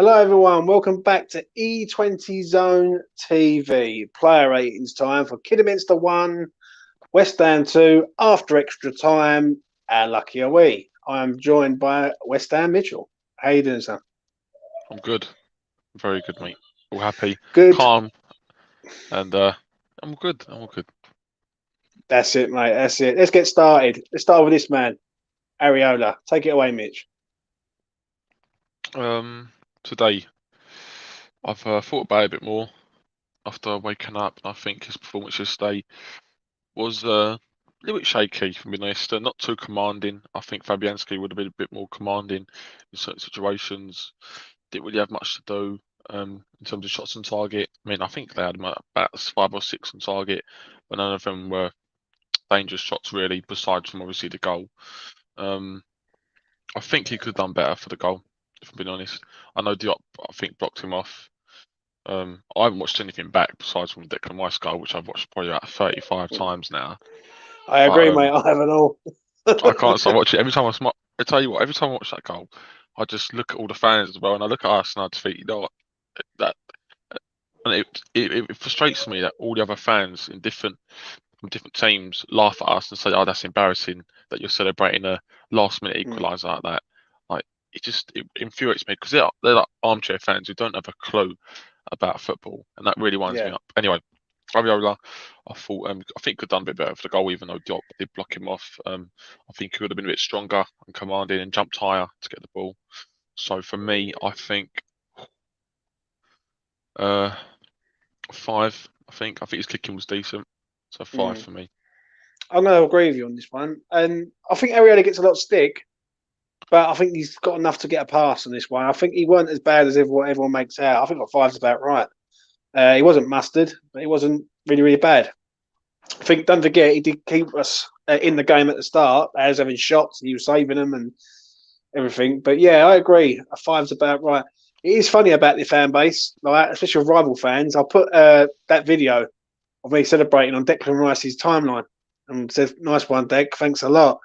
Hello, everyone. Welcome back to E20 Zone TV. Player ratings time for Kidderminster 1, West Ham 2, after extra time, and lucky are we. I am joined by West Ham Mitchell. How you doing, sir? I'm good. Very good, mate. All happy, Good. calm, and I'm good. I'm all good. That's it, mate. That's it. Let's get started. Let's start with this man, Areola. Take it away, Mitch. Today I've thought about it a bit more after waking up, and I think his performance yesterday was a little bit shaky, for being honest. Not too commanding. I think Fabianski would have been a bit more commanding in certain situations. Didn't really have much to do in terms of shots on target. I mean, I think they had about 5 or 6 on target, but none of them were dangerous shots really, besides from obviously the goal. I think he could have done better for the goal, if I'm being honest. I know Diop, I think, blocked him off. I haven't watched anything back besides from the Declan Rice goal, which I've watched probably about 35 times now. I agree, mate. I haven't all. I can't stop watching it. Every time I tell you what, every time I watch that goal, I just look at all the fans as well, and I look at us and I just think, you know what, that, and it frustrates me that all the other fans from different teams laugh at us and say, "Oh, that's embarrassing that you're celebrating a last-minute equaliser like that." Like it infuriates me because they're like armchair fans who don't have a clue about football, and that really winds me up. Anyway, Fabiola, I think he could have done a bit better for the goal, even though Diop did block him off. I think he would have been a bit stronger and commanding and jumped higher to get the ball. So for me, I think 5. I think his kicking was decent. So 5 for me. I'm going to agree with you on this one. And I think Arietta gets a lot of stick, but I think he's got enough to get a pass on this one. I think he weren't as bad as everyone makes out. I think 5's about right. He wasn't mustard, but he wasn't really, really bad. I think, don't forget, he did keep us in the game at the start as having shots. He was saving them and everything. But yeah, I agree. A 5's about right. It is funny about the fan base, like, especially with rival fans. I'll put that video of me celebrating on Declan Rice's timeline and said, "Nice one, Dec. Thanks a lot."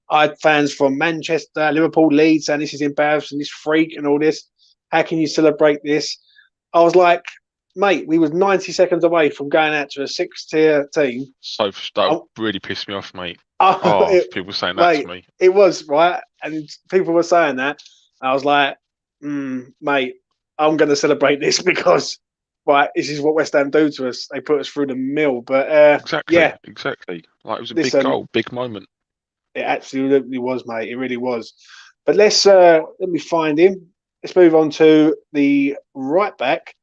I had fans from Manchester, Liverpool, Leeds saying this is embarrassing, this freak and all this. How can you celebrate this? I was like, mate, we was 90 seconds away from going out to a 6-tier team. So that really pissed me off, mate. People saying that to me. It was, right? And people were saying that. I was like, mate, I'm going to celebrate this because, right, this is what West Ham do to us. They put us through the mill. But exactly. Like, it was a big goal, big moment. It absolutely was, mate. It really was. But let me find him. Let's move on to the right back,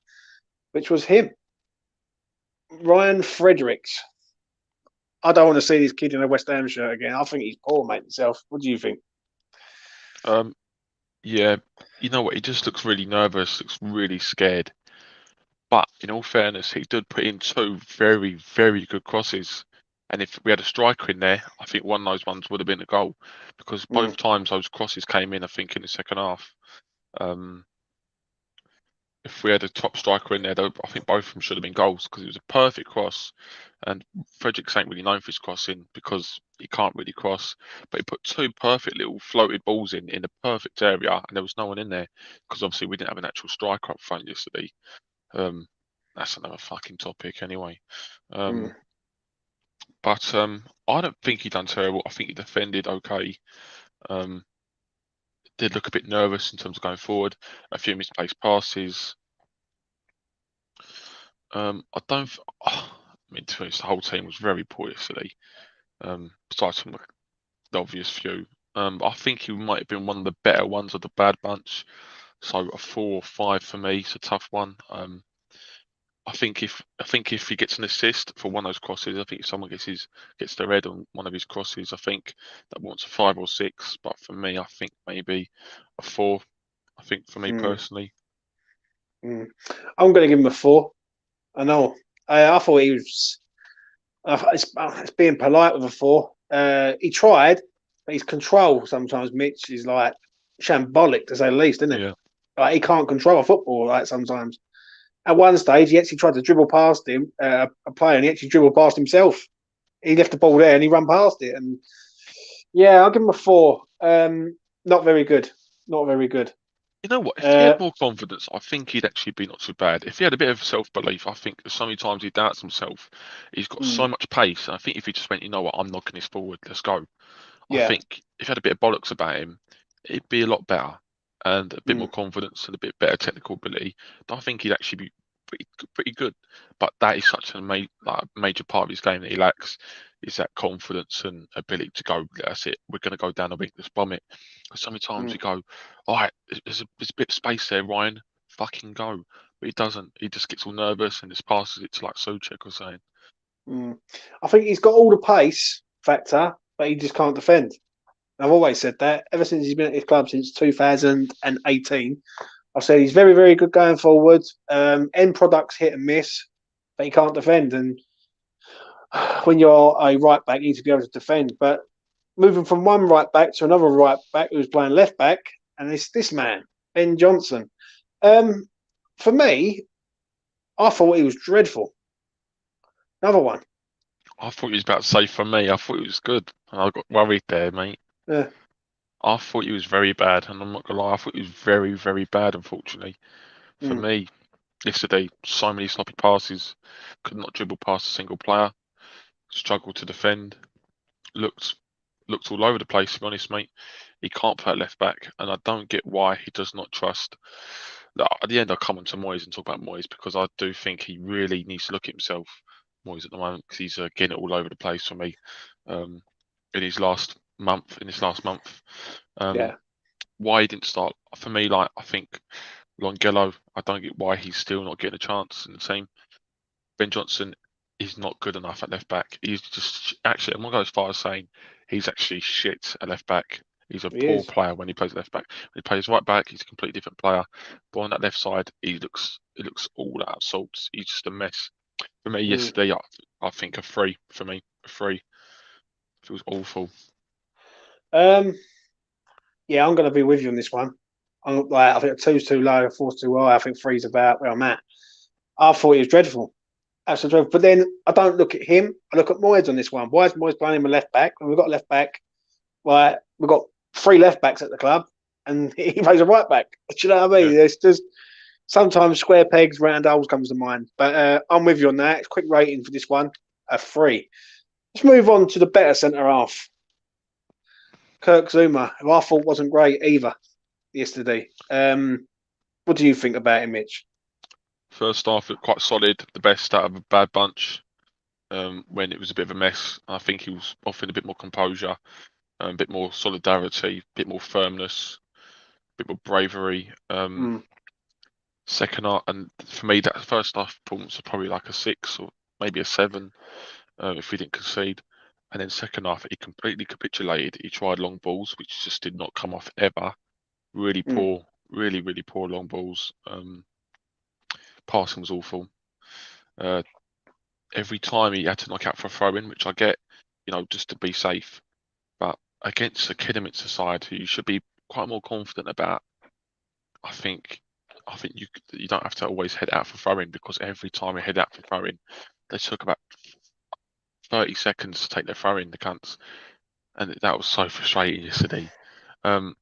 which was him, Ryan Fredericks. I don't want to see this kid in a West Ham shirt again. I think he's poor, mate, himself. What do you think? Yeah, you know what? He just looks really nervous, looks really scared. But in all fairness, he did put in 2 very, very good crosses. And if we had a striker in there, I think one of those ones would have been a goal. Because both times those crosses came in, I think, in the second half. If we had a top striker in there, I think both of them should have been goals because it was a perfect cross. And Fredericks ain't really known for his crossing because he can't really cross. But he put 2 perfect little floated balls in the perfect area, and there was no one in there because obviously we didn't have an actual striker up front yesterday. That's another fucking topic anyway. But I don't think he done terrible. I think he defended okay. Did look a bit nervous in terms of going forward. A few misplaced passes. I mean, to be honest, the whole team was very poor yesterday. Besides from the obvious few. I think he might have been one of the better ones of the bad bunch. So a 4 or 5 for me. It's a tough one. I think if he gets an assist for one of those crosses, I think if someone gets their head on one of his crosses, I think that wants a 5 or 6. But for me, I think maybe a 4. I think for me personally. I'm going to give him a 4. I know. I thought he was. It's being polite with a 4. He tried, but his control sometimes, Mitch, is like shambolic to say the least, isn't it? Yeah. Like he can't control a football like sometimes. At one stage, he actually tried to dribble past him, a player, and he actually dribbled past himself. He left the ball there and he ran past it. And yeah, I'll give him a 4. Not very good. Not very good. You know what? If he Uh, had more confidence, I think he'd actually be not too bad. If he had a bit of self-belief, I think so many times he doubts himself. He's got mm, so much pace. I think if he just went, you know what, I'm knocking this forward, let's go. I yeah, think if he had a bit of bollocks about him, it'd be a lot better and a bit more mm, confidence and a bit better technical ability. I think he'd actually be pretty good. But that is such a major part of his game that he lacks is that confidence and ability to go. That's it. We're going to go down the wing. Let's bomb it. Because so many times mm, we go, all right, there's a bit of space there, Ryan. Fucking go. But he doesn't. He just gets all nervous and just passes it to like Suchek or saying. mm. I think he's got all the pace factor, but he just can't defend. I've always said that ever since he's been at his club since 2018. I've said he's very, very good going forward. End products hit and miss, but he can't defend. And when you're a right back, you need to be able to defend. But moving from one right back to another right back who's playing left back, and it's this man, Ben Johnson. Um, for me, I thought he was dreadful. Another one. I thought he was about to say for me. I thought he was good. And I got worried there, mate. Yeah. I thought he was very bad, and I'm not gonna lie, I thought he was very, very bad. Unfortunately, for Mm, me, yesterday, so many sloppy passes, could not dribble past a single player, struggled to defend, looked looked all over the place. To be honest, mate, he can't play at left back, and I don't get why he does not trust. At the end, I'll come on to Moyes and talk about Moyes because I do think he really needs to look at himself, Moyes at the moment, because he's getting it all over the place for me. Um, in his last month, um, yeah. why he didn't start for me. Like I think Longello, I don't get why he's still not getting a chance in the team. Ben Johnson is not good enough at left back. He's just actually I'm gonna go as far as saying he's actually shit at left back. He's a He poor is. player when he plays left back. When he plays right back, he's a completely different player. But on that left side, he looks all out of sorts. He's just a mess. For me, Mm. yesterday, I think a free for me. A free feels awful. Um, yeah, I'm going to be with you on this one. I think two's too low, four's too high. I think three's about where I'm at. I thought he was dreadful. Absolutely dreadful. But then I don't look at him. I look at Moyes on this one. Why is Moyes playing him a left back? When we've got a left back, right? We've got three left backs at the club, and he plays a right back. Do you know what I Yeah. mean? It's just sometimes square pegs, round holes comes to mind. But I'm with you on that. It's quick rating for this one, a three. Let's move on to the better centre half. Kirk Zuma, who I thought wasn't great either yesterday. What do you think about him, Mitch? First half, looked quite solid. The best out of a bad bunch. When it was a bit of a mess, I think he was offering a bit more composure, a bit more solidarity, a bit more firmness, a bit more bravery. Mm, Second half, and for me, that first half performance was probably like a 6 or maybe a 7 if we didn't concede. And then second half, he completely capitulated. He tried long balls, which just did not come off ever. Really mm, poor, really poor long balls. Passing was awful. Uh, every time he had to knock out for a throw in, which I get, just to be safe. But against the Kidderminster side, who you should be quite more confident about, I think, you don't have to always head out for throwing because every time we head out for throwing, they took about 30 seconds to take their throw in, the cunts, and that was so frustrating yesterday. Um,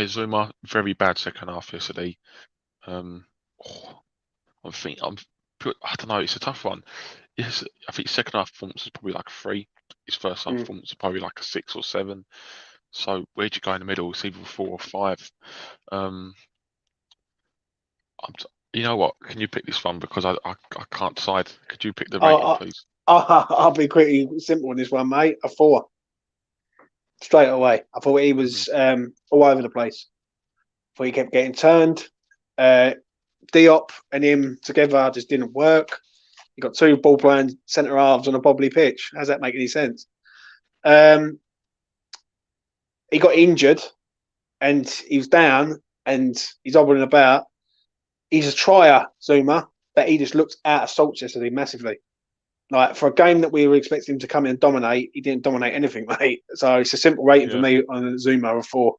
Zuma, very bad second half yesterday. Um, oh, I don't know, it's a tough one. Yes, I think his second half performance is probably like a 3. His first half mm. performance is probably like a 6 or 7. So where'd you go in the middle? It's either 4 or 5. Um, you know what? Can you pick this one because I can't decide. Could you pick the rating, I'll, please? I'll be pretty simple on this one, mate. A 4 straight away. I thought he Mhm. was all over the place. I thought he kept getting turned. Diop and him together just didn't work. You got two ball playing centre halves on a bobbly pitch. How does that make any sense? Um, he got injured and he was down and he's hobbling about. He's a trier, Zuma, but he just looked out of sorts yesterday massively. Like for a game that we were expecting him to come in and dominate, he didn't dominate anything, mate. So it's a simple rating for Yeah, me on Zuma of 4.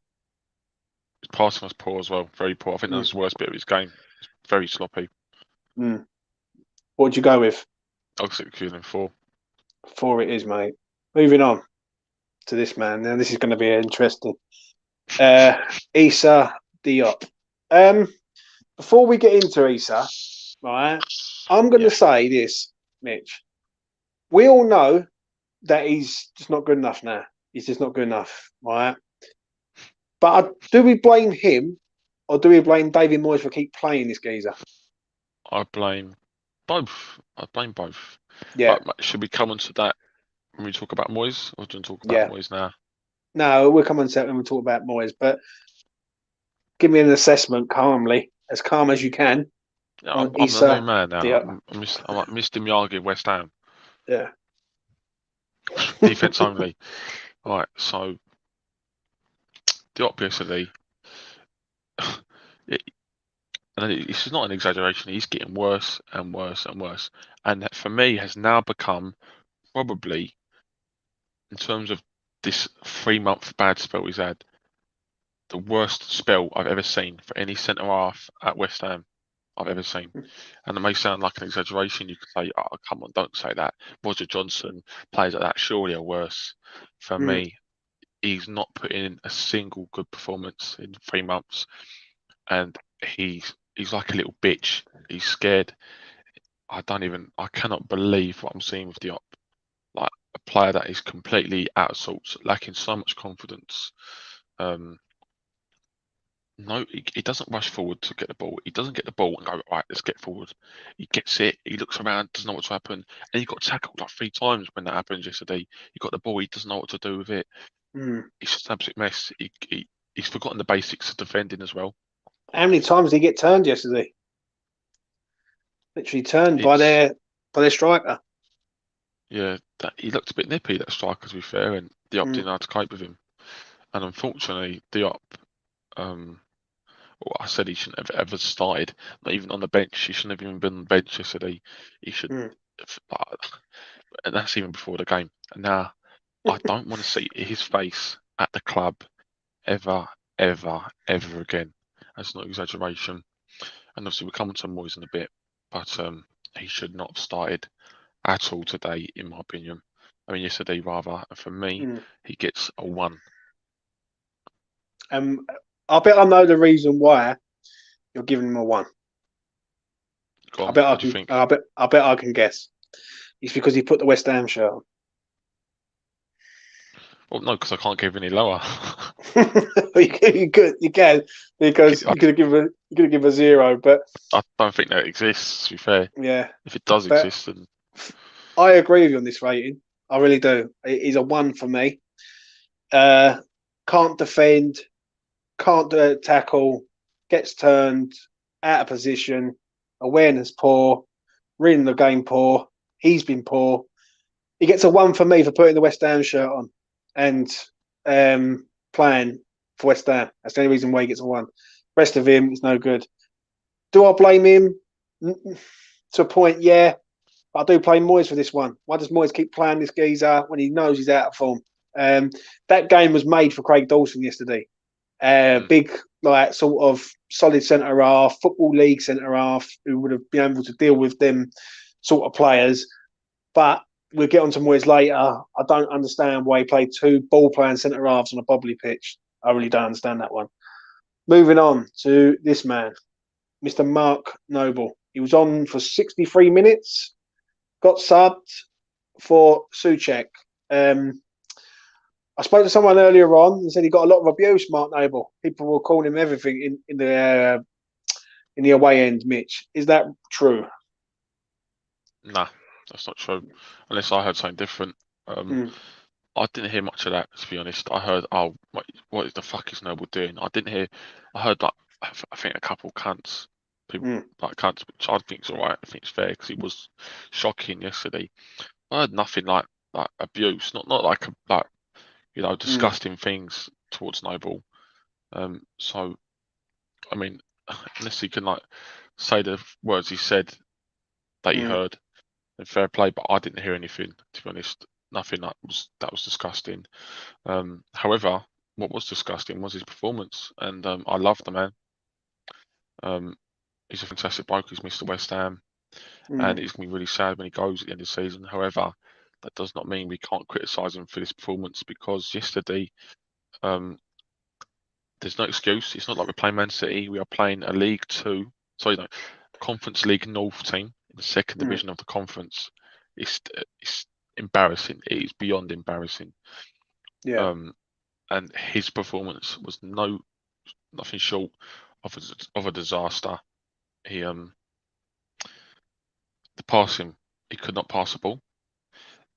his passing was poor as well. Very poor. I think that Mm, was the worst bit of his game. Very sloppy. mm. What would you go with? I'll stick with him 4. 4 it is, mate. Moving on to this man. Now this is going to be interesting. Uh, Issa Diop. Before we get into Issa, right, I'm going to say this, Mitch. We all know that he's just not good enough now. He's just not good enough, right? But do we blame him or do we blame David Moyes for keep playing this geezer? I blame both. I blame both. Yeah, But should we come on to that when we talk about Moyes, or do you want to talk about yeah. Moyes now? No, we'll come on to that when we talk about Moyes, but give me an assessment calmly, as calm as you can, on I'm the new Issa man now. Diop. I'm like Mr. Miyagi West Ham. Yeah. Defense only. All right, so Diop yesterday, it, and it's not an exaggeration. He's getting worse and worse and worse, and that for me has now become probably, in terms of this 3 month bad spell he's had, the worst spell I've ever seen for any centre half at West Ham I've ever seen. And it may sound like an exaggeration. You could say, "Oh, come on, don't say that." Roger Johnson, players like that surely are worse. For Mm. me, he's not put in a single good performance in 3 months, and he's like a little bitch. He's scared. I cannot believe what I'm seeing with Diop. Like a player that is completely out of sorts, lacking so much confidence. Um, no, he doesn't rush forward to get the ball. He doesn't get the ball and go, right, let's get forward. He gets it, he looks around, doesn't know what to happen. And he got tackled like 3 times when that happened yesterday. He got the ball, he doesn't know what to do with it. Mm. It's just an absolute mess. He's forgotten the basics of defending as well. How many times did he get turned yesterday? Literally turned by It's their striker. Yeah, he looked a bit nippy, that striker, to be fair, and Diop Mm. didn't know how to cope with him. And unfortunately, Diop, well, I said he shouldn't have ever started, not even on the bench. He shouldn't have even been on the bench yesterday. He should, Mm. and that's even before the game. And now I don't want to see his face at the club ever, ever, ever again. That's not exaggeration. And obviously, we'll come to Moyes in a bit, but he should not have started at all today, in my opinion. I mean, yesterday rather. And for me, Mm. he gets a 1. I bet I know the reason why you're giving him a 1. Go I on, bet I what do you can. think? I bet I can guess. It's because he put the West Ham shirt on. Well, no, because I can't give any lower. You could, because I, you could give a 0, but I don't think that exists, to be fair. yeah, If it does but exist, then I agree with you on this rating. I really do. He's a 1 for me. Can't defend, can't do a tackle, gets turned, out of position, awareness poor, reading the game poor. He's been poor. He gets a 1 for me for putting the West Ham shirt on and playing for West Ham. That's the only reason why he gets a 1. Rest of him is no good. Do I blame him? To a point, yeah. But I do blame Moyes for this one. Why does Moyes keep playing this geezer when he knows he's out of form? That game was made for Craig Dawson yesterday. Big, like, sort of solid centre half, football league centre half, who would have been able to deal with them sort of players. But we'll get on to Moyes later. I don't understand why he played 2 ball playing centre halves on a bobbly pitch. I really don't understand that one. Moving on to this man, Mr. Mark Noble. He was on for 63 minutes, got subbed for Souček. I spoke to someone earlier on and said he got a lot of abuse, Mark Noble. People were calling him everything in the away end, Mitch. Is that true? nah, that's not true. Unless I heard something different. Mm. I didn't hear much of that, to be honest. I heard, oh, what the fuck is Noble doing? I heard like, I think a couple cunts, people Mm. like cunts, which I think is alright. I think it's fair because it was shocking yesterday. I heard nothing like abuse, not like Mm. disgusting things towards Noble. So I mean, unless he can like say the words he said that he Mm. heard, then fair play. But I didn't hear anything, to be honest. Nothing that was disgusting. However, what was disgusting was his performance, and I love the man. Um, he's a fantastic bloke. He's Mr. West Ham, and Mm. it's gonna be really sad when he goes at the end of the season. However, that does not mean we can't criticise him for this performance because yesterday, um, there's no excuse. It's not like we're playing Man City. We are playing a League Two, sorry, no, Conference League North team in the second Mm. division of the conference. It's embarrassing. It is beyond embarrassing. Yeah. And his performance was nothing short of a disaster. He the passing, he could not pass the ball.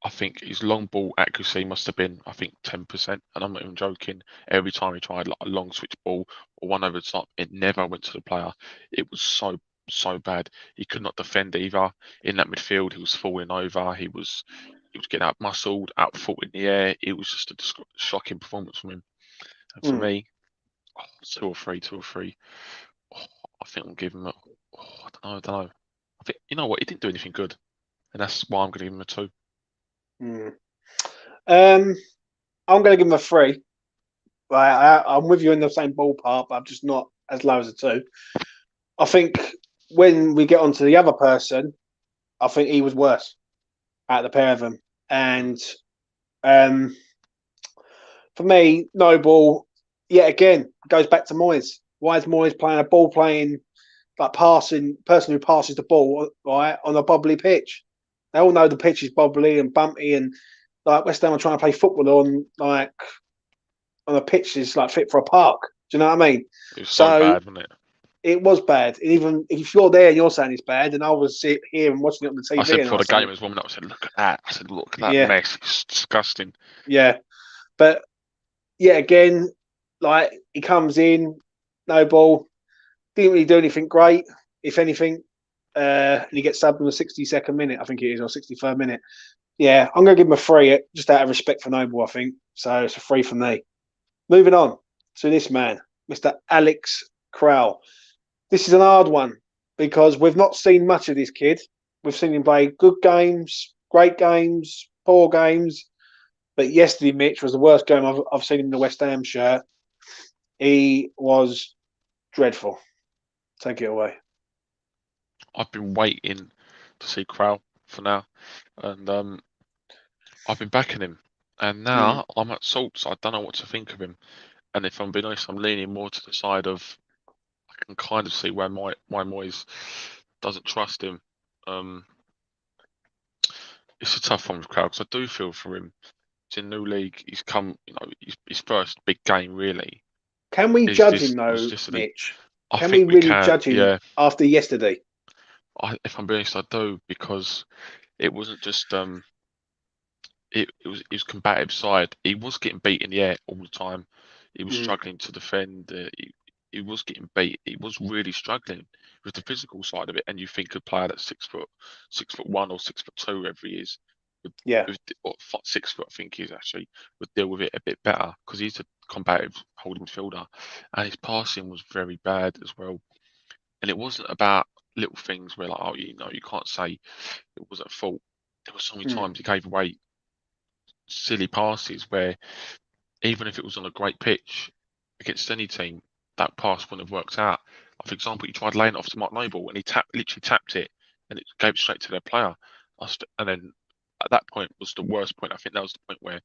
I think his long ball accuracy must have been, I think, 10%, and I'm not even joking. Every time he tried like a long switch ball or one over the top, it never went to the player. It was so bad. He could not defend either. In that midfield, he was falling over. He was getting out muscled, out foot in the air. It was just a shocking performance from him. And for Mm. me, 2 or 3. Oh, I think I'm giving him I don't know. I think you know what, he didn't do anything good, and that's why I'm going to give him a 2. Mm. I'm going to give him a 3. I'm with you in the same ballpark, but I'm just not as low as a 2. I think when we get onto the other person, I think he was worse out of the pair of them. And for me, Noble, yet again, goes back to Moyes. Why is Moyes playing like passing person who passes the ball right on a bubbly pitch? They all know the pitch is bubbly and bumpy, and like West Ham are trying to play football on a pitch is like fit for a park. Do you know what I mean? It was so So bad, wasn't it? it was bad. And even if you're there and you're saying it's bad, and I was here and watching it on the I TV, said and I before the was game saying, was warming up, I said, look at that. I said, look at that yeah, mess. It's disgusting. yeah. But yeah, again, like he comes in, no ball, didn't really do anything great, if anything. And he gets subbed in the 62nd minute, I think it is, or 63rd minute. Yeah, I'm going to give him a 3, just out of respect for Noble, I think. So it's a 3 for me. Moving on to this man, Mr. Alex Crowl. This is an hard one because we've not seen much of this kid. We've seen him play good games, great games, poor games. But yesterday, Mitch, was the worst game I've seen him in the West Ham shirt. He was dreadful. Take it away. I've been waiting to see Crowl for now, and I've been backing him. And Mm. now I'm at Salts. I don't know what to think of him. And if I'm being honest, I'm leaning more to the side of I can kind of see why Moyes doesn't trust him. Um, it's a tough one with Crowl because I do feel for him. It's in new league. He's come, his first big game really Can we is judge him this was though, yesterday. Mitch? I Can we think we really can, judge him yeah. after yesterday? If I'm being honest, I do because it wasn't just it was combative side. He was getting beat in the air all the time. He was Mm. struggling to defend. He was getting beat. He was really struggling with the physical side of it. And you think a player that's 6'1" or 6'2", wherever he is, Yeah. or 6 foot, I think he is actually, would deal with it a bit better because he's a combative holding midfielder, and his passing was very bad as well. And it wasn't about little things where like, oh, you can't say it wasn't at fault. There were so many Mm. times he gave away silly passes where even if it was on a great pitch against any team, that pass wouldn't have worked out. Like, for example, he tried laying it off to Mark Noble and he literally tapped it and it gave straight to their player. And then at that point was the worst point. I think that was the point where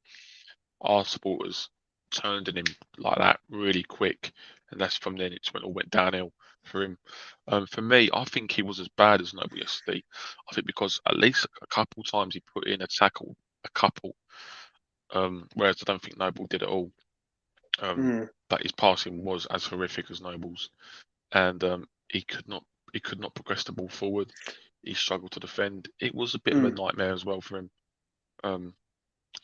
our supporters turned on him like that really quick, and that's from then it all went downhill for him. For me, I think he was as bad as Noble yesterday. I think because at least a couple times he put in a tackle, a couple, whereas I don't think Noble did at all. Mm. But his passing was as horrific as Noble's, and he could not progress the ball forward. He struggled to defend. It was a bit of a Mm. nightmare as well for him. Um,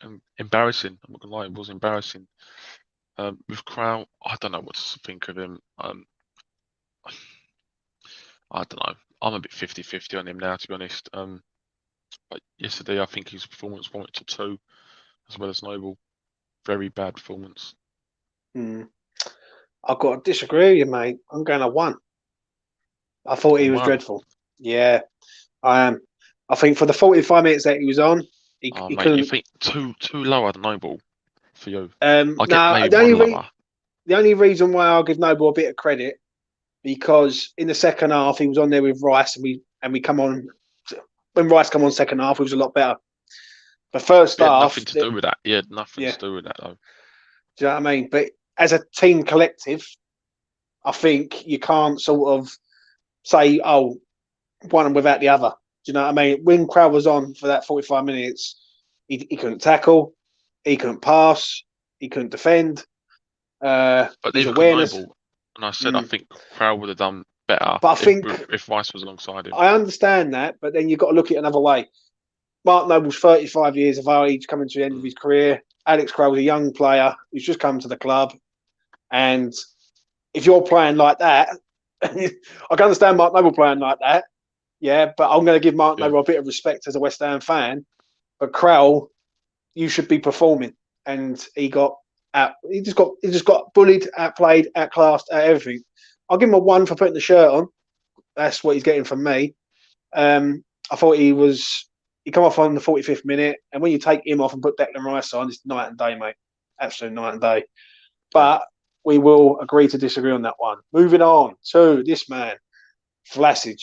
and embarrassing. I'm not gonna lie, it was embarrassing. With Crowl, I don't know what to think of him. I don't know. I'm a bit 50-50 on him now, to be honest. But yesterday, I think his performance went to 2, as well as Noble. Very bad performance. Mm. I've got to disagree with you, mate. I'm going to 1. I thought he was 1. dreadful. Yeah, I am. I think for the 45 minutes that he was on, Oh, he mate, you couldn't. think two lower than Noble for you? I get No, maybe one lower. the only reason why I'll give Noble a bit of credit because in the second half he was on there with Rice and we come on when Rice come on second half, it was a lot better. The first It had half, nothing to do with that. He had nothing yeah, to do with that though. do you know what I mean? But as a team collective, I think you can't sort of say, oh, one without the other. Do you know what I mean? When Crowl was on for that 45 minutes, he couldn't tackle, he couldn't pass, he couldn't defend. But His neither could awareness. Noble. And I said I think Crowl would have done better But I think if Rice was alongside him. I understand that, but then you've got to look at it another way. Mark Noble's 35 years of age, coming to the end of his career. Alex Crowell's a young player who's just come to the club. And if you're playing like that, I can understand Mark Noble playing like that. Yeah, but I'm going to give Mark Noble a bit of respect as a West Ham fan. But Crowell, you should be performing. And he just got bullied, outplayed, outclassed, out everything. I'll give him a 1 for putting the shirt on. That's what he's getting from me. I thought he come off on the 45th minute, and when you take him off and put Declan Rice on, it's night and day, mate. Absolute night and day. But we will agree to disagree on that one. Moving on to this man, Vlasic.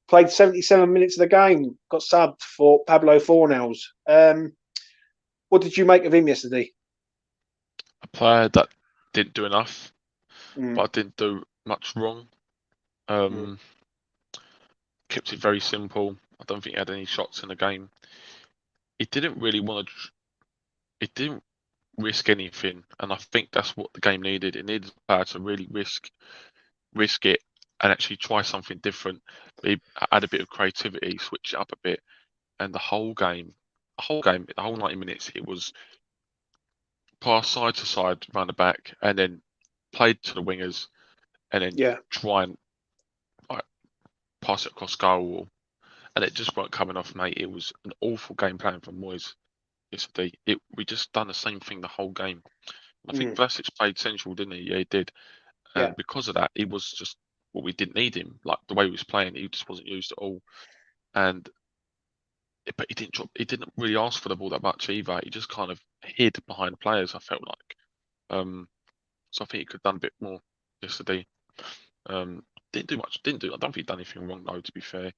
Played 77 minutes of the game, got subbed for Pablo Fornals. What did you make of him yesterday? A player that didn't do enough, but didn't do much wrong. Kept it very simple. I don't think he had any shots in the game. He didn't really want to. He didn't risk anything, and I think that's what the game needed. It needed a player to really risk it and actually try something different. He had a bit of creativity, switch it up a bit, and the whole 90 minutes, it was pass side to side, round the back, and then played to the wingers, and then try and pass it across goal. And it just weren't coming off, mate. It was an awful game plan from Moyes yesterday. We just done the same thing the whole game. I think Vlasic played central, didn't he? Yeah, he did. And because of that, he was just we didn't need him. Like the way he was playing, he just wasn't used at all. But he didn't really ask for the ball that much either. He just kind of hid behind players, I felt like. So I think he could have done a bit more yesterday. Didn't do much. I don't think he done anything wrong though, to be fair.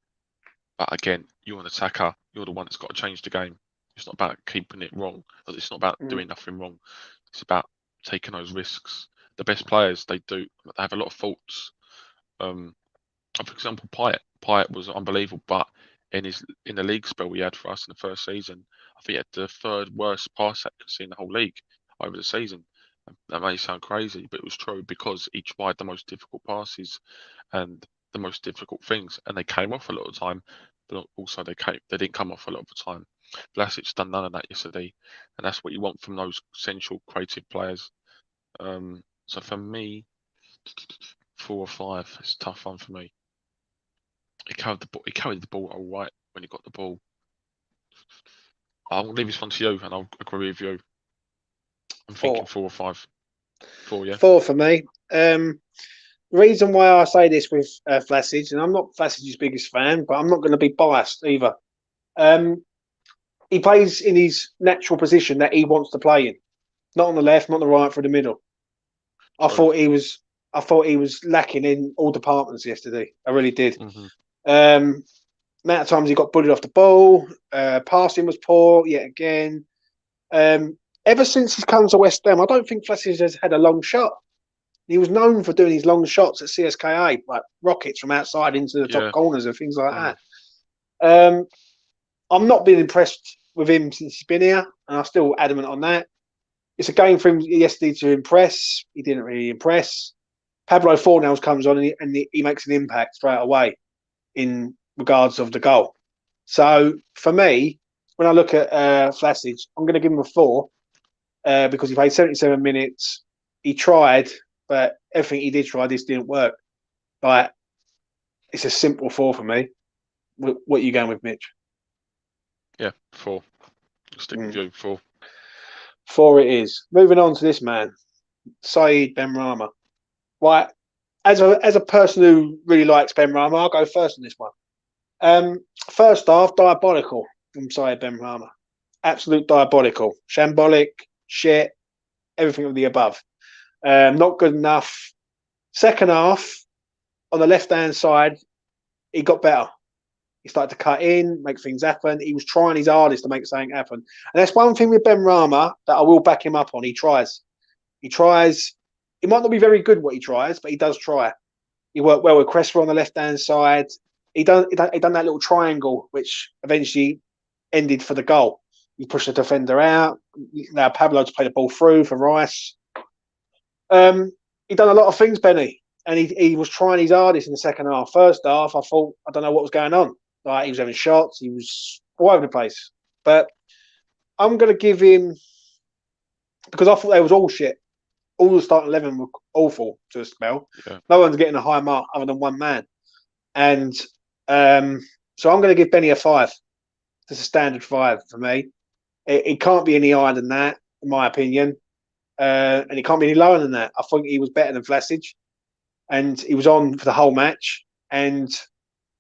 But again, you're an attacker. You're the one that's got to change the game. It's not about keeping it wrong. It's not about doing nothing wrong. It's about taking those risks. The best players, they have a lot of faults. For example, Pyatt was unbelievable, but in the league spell we had for us in the first season, I think he had the third worst pass accuracy in the whole league over the season. That may sound crazy, but it was true because he tried the most difficult passes and the most difficult things, and they came off a lot of the time, but also they didn't come off a lot of the time. Vlasic's done none of that yesterday, and that's what you want from those central creative players. So for me, 4 or 5 is a tough one for me. He carried the ball all right when he got the ball. I'll leave this one to you, and I'll agree with you. I'm thinking 4 or 5. 4, yeah. 4 for me. The reason why I say this with Vlasic, and I'm not Vlasic's biggest fan, but I'm not going to be biased either. He plays in his natural position that he wants to play in, not on the left, not on the right, through the middle. I thought he was lacking in all departments yesterday. I really did. Amount of times he got bullied off the ball, passing was poor yet again. Ever since he's come to West Ham, I don't think Vlasic has had a long shot. He was known for doing his long shots at CSKA, like rockets from outside into the top corners and things like that. I'm not been impressed with him since he's been here, and I'm still adamant on that. It's a game for him yesterday to impress. He didn't really impress. Pablo Fornals comes on and he makes an impact straight away in regards of the goal. So for me, when I look at Vlasic, I'm going to give him a 4 because he played 77 minutes. He tried, but everything he did try, this didn't work. But it's a simple 4 for me. What are you going with, Mitch? Yeah, 4. Stick with you, 4. 4 it is. Moving on to this man, Saeed Benrahma. Right, as a person who really likes Benrahma, I'll go first on this one. First half, diabolical from Saeed Benrahma. Absolute diabolical. Shambolic, shit, everything of the above. Not good enough. Second half, on the left-hand side, he got better. He started to cut in, make things happen. He was trying his hardest to make something happen. And that's one thing with Benrahma that I will back him up on. He tries. He tries. It might not be very good what he tries, but he does try. He worked well with Cresswell on the left-hand side. He done that little triangle, which eventually ended for the goal. He pushed the defender out. Now Pablo to play the ball through for Rice. He done a lot of things, Benny, and he was trying his hardest in the second half. First half, I thought, I don't know what was going on. Like, he was having shots. He was all over the place. But I'm going to give him, because I thought they was all shit. All the starting 11 were awful to a spell. Yeah. No one's getting a high mark other than one man. And so I'm going to give Benny a 5. It's a standard 5 for me. It can't be any higher than that, in my opinion. And it can't be any lower than that. I think he was better than Vlasic. And he was on for the whole match. And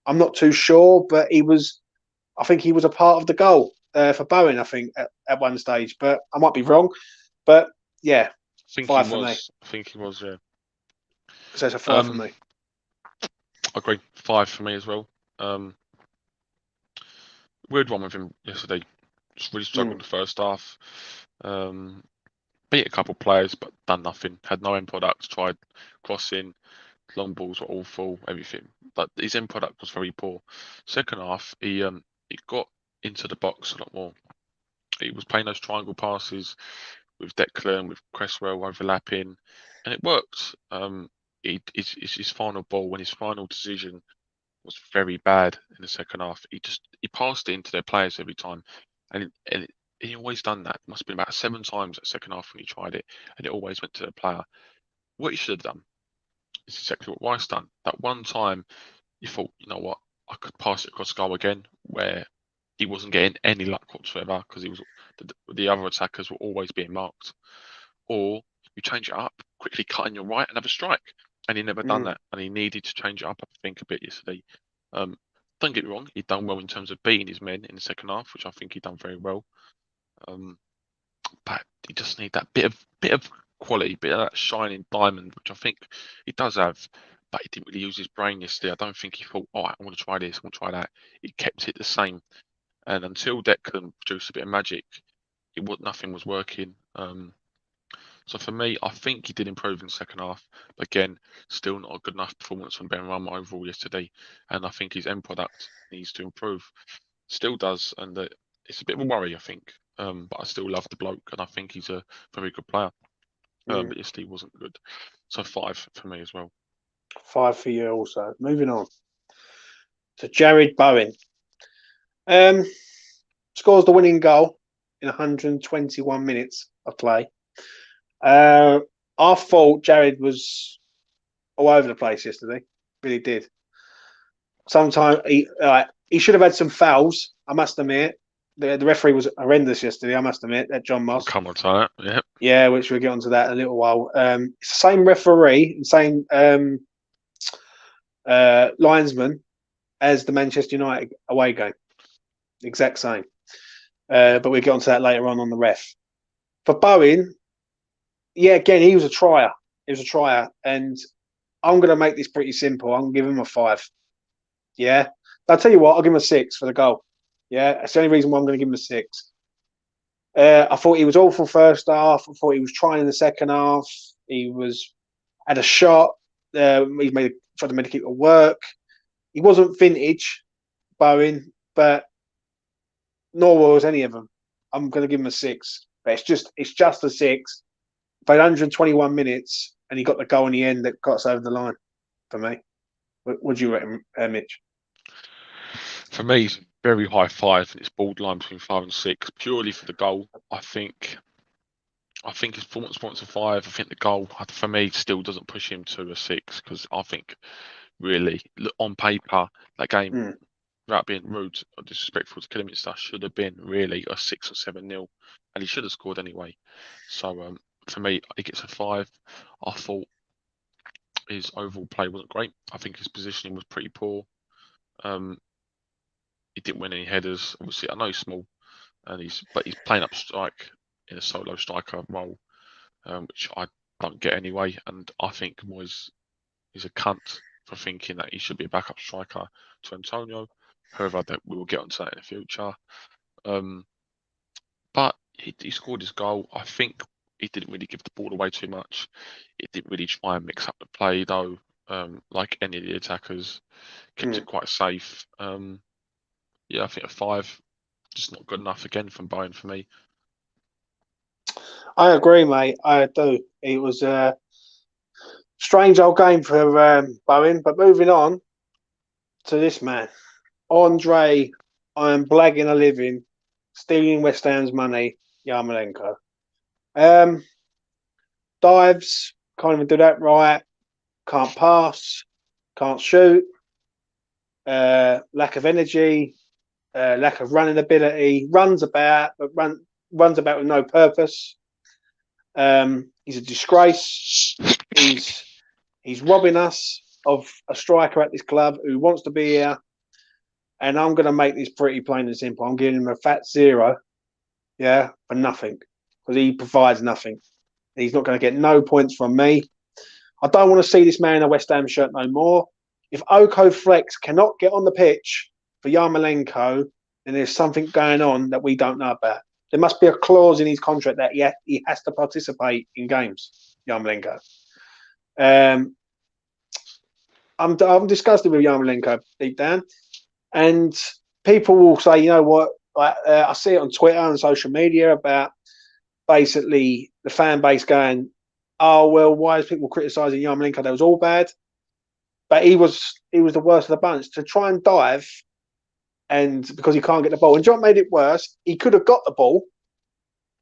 I'm not too sure, but I think he was a part of the goal for Bowen, I think, at one stage. But I might be wrong. But yeah, I think 5 he for me. was. I think he was. Yeah. So it's a 5 for me. I agree. 5 for me as well. Weird one with him yesterday. Just really struggled in the first half. Beat a couple of players, but done nothing. Had no end product. Tried crossing. Long balls were awful. Everything. But his end product was very poor. Second half, he got into the box a lot more. He was playing those triangle passes with Declan, with Cresswell overlapping, and it worked. His final ball, when his final decision was very bad in the second half. He passed it into their players every time, and he always done that. It must have been about 7 times that second half when he tried it, and it always went to the player. What he should have done is exactly what Rice done. That one time, you thought, you know what, I could pass it across goal again, where he wasn't getting any luck whatsoever because the other attackers were always being marked. Or you change it up, quickly cut in your right and have a strike. And he never done that, and he needed to change it up, I think, a bit yesterday. Don't get me wrong, he'd done well in terms of beating his men in the second half, which I think he'd done very well. But he just need that bit of quality, bit of that shining diamond, which I think he does have. But he didn't really use his brain yesterday. I don't think he thought, "Oh, I want to try this, I want to try that." He kept it the same, and until Declan produced a bit of magic, nothing was working. So for me, I think he did improve in the second half. But again, still not a good enough performance from Benrahma overall yesterday. And I think his end product needs to improve. Still does, and it's a bit of a worry, I think. But I still love the bloke, and I think he's a very good player. But yesterday wasn't good. So 5 for me as well. 5 for you also. Moving on to Jared Bowen. Scores the winning goal in 121 minutes of play. I thought Jared was all over the place yesterday. Really did. Sometimes he should have had some fouls, I must admit. The referee was horrendous yesterday, I must admit, at John Moss. We'll come on to that, yeah. Yeah, which we'll get onto that in a little while. It's the same referee, same linesman as the Manchester United away game. Exact same. But we'll get onto that later on the ref. For Bowen, yeah, again, he was a trier. And I'm going to make this pretty simple. I'm going to give him a 5. Yeah. I'll tell you what, I'll give him a 6 for the goal. Yeah, that's the only reason why I'm going to give him a 6. I thought he was awful first half. I thought he was trying in the second half. He had a shot. He tried to make it work. He wasn't vintage, Bowen, but nor was any of them. I'm going to give him a 6. But it's just a 6. Played 121 minutes, and he got the goal in the end that got us over the line for me. What do you reckon, Mitch? For me, it's very high 5, and it's borderline between 5 and 6, purely for the goal. I think his performance points are 5. I think the goal, for me, still doesn't push him to a 6, because I think, really, on paper, that game, without being rude or disrespectful to Kidderminster, should have been really a 6 or 7-0, and he should have scored anyway. So, for me, he gets a 5. I thought his overall play wasn't great. I think his positioning was pretty poor. He didn't win any headers. Obviously, I know he's small, but he's playing up strike in a solo striker role, which I don't get anyway. And I think Moyes is a cunt for thinking that he should be a backup striker to Antonio. However, we will get onto that in the future. But he scored his goal. I think he didn't really give the ball away too much. He didn't really try and mix up the play though, like any of the attackers. Kept it quite safe. Yeah, I think a 5, just not good enough again from Bowen for me. I agree, mate. I do. It was a strange old game for Bowen. But moving on to this man, Andre, I am blagging a living, stealing West Ham's money, Yarmolenko. Dives, can't even do that right. Can't pass, can't shoot. Lack of energy, lack of running ability. Runs about, but runs about with no purpose. He's a disgrace. He's robbing us of a striker at this club who wants to be here. And I'm going to make this pretty plain and simple. I'm giving him a fat 0, yeah, for nothing, because he provides nothing. He's not going to get no points from me. I don't want to see this man in a West Ham shirt no more. If Oko Flex cannot get on the pitch for Yarmolenko, then there's something going on that we don't know about. There must be a clause in his contract that he has to participate in games, Yarmolenko. I'm disgusted with Yarmolenko deep down. And people will say, you know what, I see it on Twitter and social media about basically the fan base going, oh, well, why is people criticising Yarmolenko? That was all bad. But he was the worst of the bunch. To try and dive, and because he can't get the ball. And John made it worse. He could have got the ball,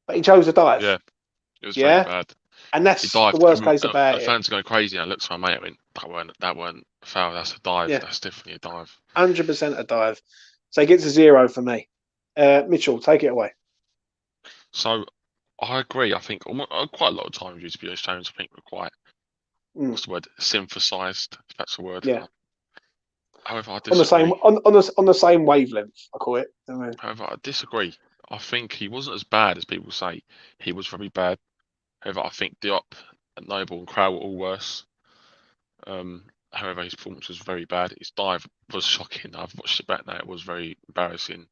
but he chose to dive. Yeah, it was very bad. And that's the worst case about it. The fans are going crazy. I looked to my mate and went, that weren't a foul. That's a dive. Yeah. That's definitely a dive. 100% a dive. So he gets a 0 for me. Mitchell, take it away. So I agree. I think quite a lot of times used to be James. I think we're quite what's the word? Synthesized, if that's a word. Yeah. However, I disagree. On the same wavelength, I call it. However, I disagree. I think he wasn't as bad as people say. He was very bad. However, I think Diop, Noble, and Crowl were all worse. However, his performance was very bad. His dive was shocking. I've watched it back now. It was very embarrassing.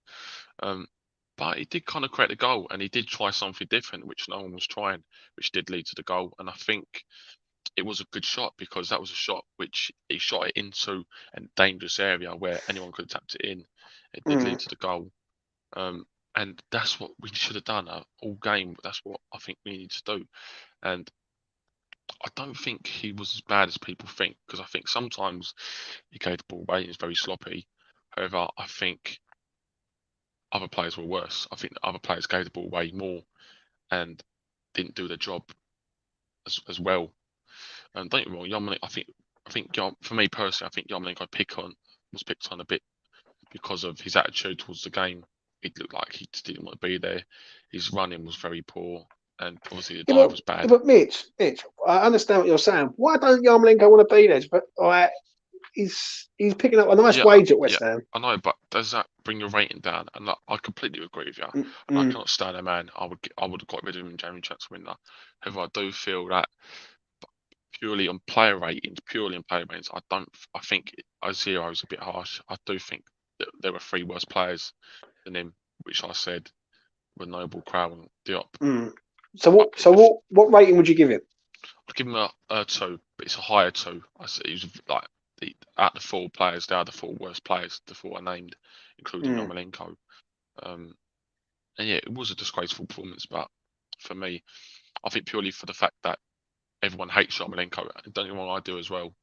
But he did kind of create the goal, and he did try something different, which no one was trying, which did lead to the goal. And I think it was a good shot because that was a shot which he shot it into a dangerous area where anyone could have tapped it in. It did lead to the goal. And that's what we should have done all game. That's what I think we need to do. And I don't think he was as bad as people think, because I think sometimes he gave the ball away and he was very sloppy. However, I think other players were worse. I think other players gave the ball away more and didn't do the job as well. And don't get me wrong, Yarmolenko, I think for me personally, I think Yarmolenko was picked on a bit because of his attitude towards the game. It looked like he just didn't want to be there. His running was very poor, and obviously the dive was bad. But Mitch, I understand what you're saying. Why don't Yarmolenko want to be there? But he's picking up a nice wage at West Ham. I know, but does that bring your rating down? And I completely agree with you. And I cannot stand a man. I would have got rid of him in January transfer window. However, I do feel that purely on player ratings, I think a 0 is a bit harsh. I do think that there were 3 worse players than him, which I said were Noble, Crowl, and Diop. So what rating would you give him? I'd give him a 2, but it's a higher 2. I said he was like out of the 4 players, they are the 4 worst players. The 4 I named, including Yarmolenko. And yeah, it was a disgraceful performance, but for me, I think purely for the fact that everyone hates Yarmolenko, and don't get me wrong, I do as well.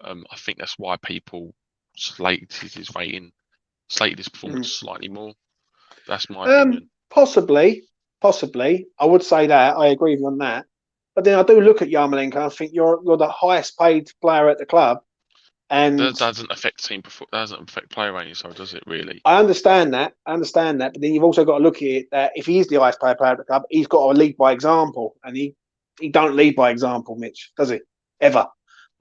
I think that's why people slated his performance slightly more. That's my opinion. Possibly. I would say that. I agree with you on that. But then I do look at Yarmolenko and think you're the highest paid player at the club. And that doesn't affect player ratings, so does it really? I understand that. But then you've also got to look at it that if he is the highest paid player at the club, he's got to lead by example. And he don't lead by example, Mitch, does he? Ever.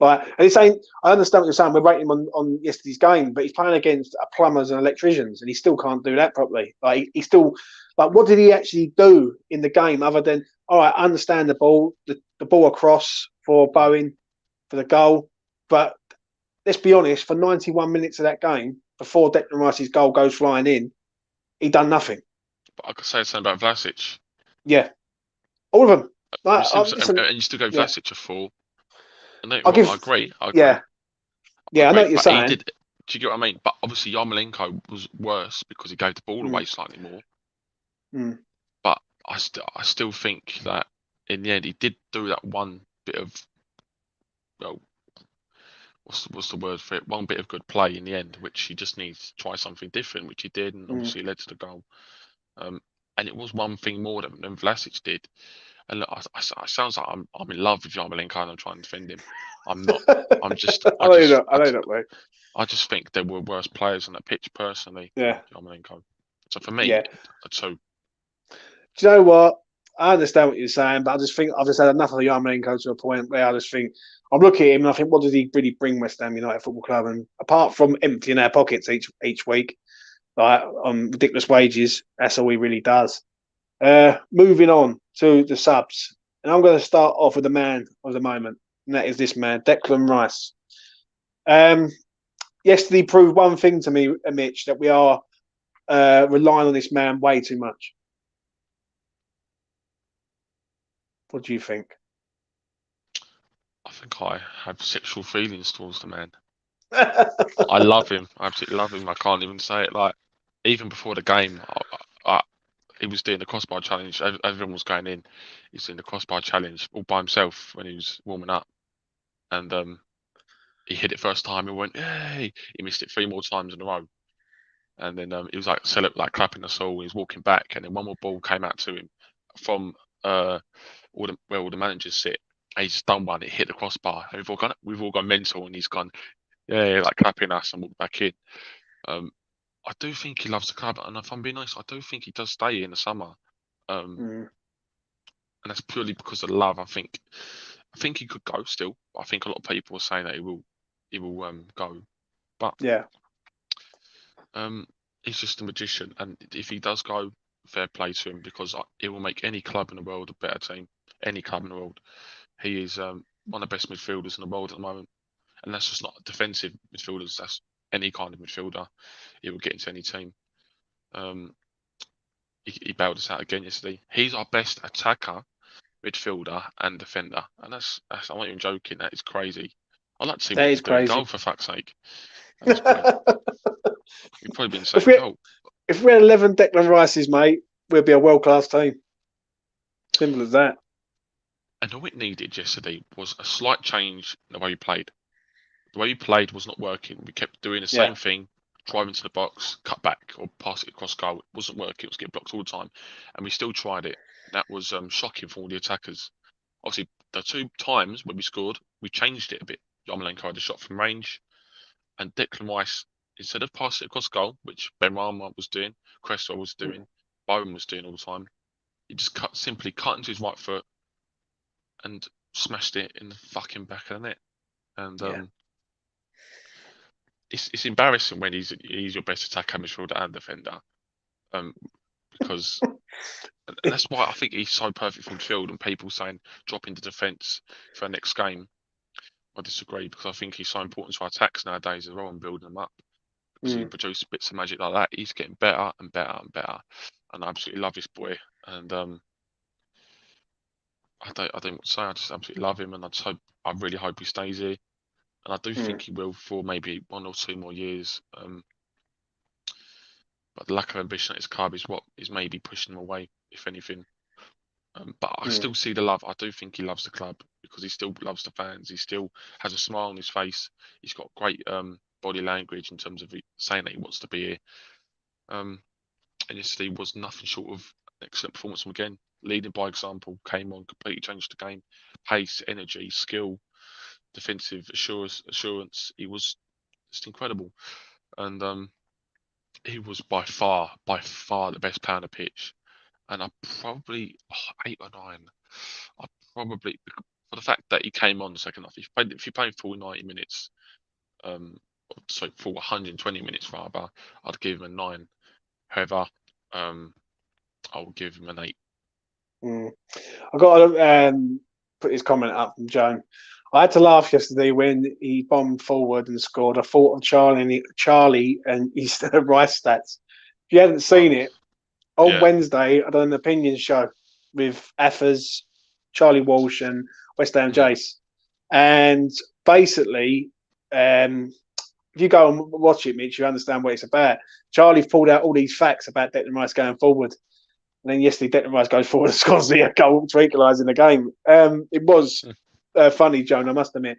And he's saying, I understand what you're saying. We're rating him on yesterday's game, but he's playing against plumbers and electricians, and he still can't do that properly. He's still what did he actually do in the game other than all right? I understand the ball across for Bowen for the goal, but let's be honest. For 91 minutes of that game, before Declan Rice's goal goes flying in, he done nothing. But I could say something about Vlasic. Yeah, all of them. Listen, and you still go yeah, Vlasic a 4. And don't get I'll me wrong, give. I Yeah, agree, yeah, I know what you're But he saying. did. Do you get what I mean? But obviously Yarmolenko was worse because he gave the ball Mm, away slightly more. mm, But I still think that in the end he did do that one bit of, well, what's the word for it? One bit of good play in the end, which he just needs to try something different, which he did, and mm. obviously led to the goal. Um, and it was one thing more than Vlasic did. And look, I sounds like I'm in love with Yarmolenko and I'm trying to defend him. I'm not. I'm just. I know you're not. I know you're not, mate. I just think there were worse players on that pitch personally than Yeah, Yarmolenko. So for me, yeah. a 2. Do you know what? I understand what you're saying, but I just think I've just had enough of Yarmolenko to a point where I just think I'm looking at him and I think, what does he really bring West Ham United Football Club? And apart from emptying our pockets each week, like on ridiculous wages, that's all he really does. Moving on to the subs, and I'm going to start off with the man of the moment, and that is this man, Declan Rice. Um, Yesterday proved one thing to me, Mitch, that we are relying on this man way too much. What do you think? I think I have sexual feelings towards the man. I love him. I absolutely love him. I can't even say it. Like even before the game, he was doing the crossbar challenge. Everyone was going in. He's doing the crossbar challenge all by himself when he was warming up, and he hit it first time. He went, "Hey!" He missed it 3 more times in a row. And then he was like clapping us all. He was walking back, and then one more ball came out to him from where all the managers sit. And he just done one. It hit the crossbar. And we've all gone mental, and he's gone, yeah, like clapping us and walked back in. Um, I do think he loves the club, and if I'm being honest, I do think he does stay in the summer. Mm, And that's purely because of the love. I think he could go still. I think a lot of people are saying that he will go, but yeah. Um, he's just a magician, and if he does go, fair play to him because it will make any club in the world a better team. Any club in the world. He is one of the best midfielders in the world at the moment, and that's just not defensive midfielders. That's any kind of midfielder. He will get into any team. Um, he bailed us out again yesterday. He's our best attacker, midfielder, and defender, and that's I'm not even joking. That is crazy. I'd like to see what That he is can do in goal crazy. for fuck's sake. That is crazy. He'd probably be insane if in we goal. if we had 11 Declan Rices, mate, we'd be a world class team. Simple as that. And all it needed yesterday was a slight change in the way we played. The way we played was not working. We kept doing the Yeah. same thing, driving to the box, cut back, or pass it across goal. It wasn't working. It was getting blocked all the time. And we still tried it. That was shocking for all the attackers. Obviously, the 2 times when we scored, we changed it a bit. Yarmolenko had a shot from range, and Declan Rice, instead of passing it across goal, which Ben Rama was doing, Cresswell was doing, Bowen was doing all the time, he just simply cut into his right foot and smashed it in the fucking back of the net. And Yeah. it's embarrassing when he's your best attacker, midfielder, and defender. Because and that's why I think he's so perfect for midfield. And people saying drop into defence for our next game, I disagree because I think he's so important to our attacks nowadays as well and building them up. Because he can Mm, produce bits of magic like that. He's getting better and better and better, and I absolutely love this boy. And I don't know what to say. I just absolutely love him, and I really hope he stays here. And I do mm, think he will for maybe 1 or 2 more years. But the lack of ambition at his club is what is maybe pushing him away, if anything. But I mm, still see the love. I do think he loves the club because he still loves the fans. He still has a smile on his face. He's got great body language in terms of saying that he wants to be here. And yesterday was nothing short of an excellent performance from again. Leading by example, came on, completely changed the game. Pace, energy, skill, defensive assurance. He was just incredible. And he was by far the best player on the pitch. And I probably 8 or 9. I probably for the fact that he came on the second half. If you played full 90 minutes, um, sorry, full 120 minutes rather, I'd give him a 9. However, I'll give him an 8. mm. I got to put his comment up from Joan. I had to laugh yesterday when he bombed forward and scored. I thought of Charlie and his Rice stats. If you hadn't Oh, seen it, on yeah, Wednesday I done an opinion show with Affers, Charlie Walsh and West Ham Jace. And basically, if you go and watch it, Mitch, you understand what it's about. Charlie pulled out all these facts about Declan Rice going forward. And then yesterday, Declan Rice goes forward and scores the goal to equalise in the game. It was funny, Joan, I must admit.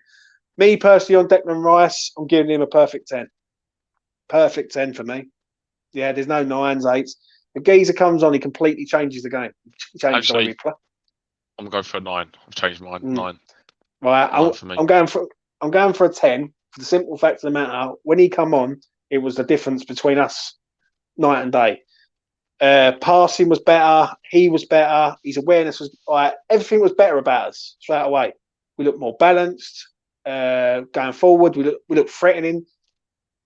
Me personally on Declan Rice, I'm giving him a perfect 10. Perfect 10 for me. Yeah, there's no 9s, 8s. The geezer comes on, he completely changes the game. He changes the way we play. I'm going for a 9. I've changed mine. 9. Right, 9 for me. I'm going for a 10 for the simple fact of the matter. When he come on, it was the difference between us night and day. Passing was better. He was better. His awareness was everything was better about us straight away. We looked more balanced. Going forward, we looked threatening.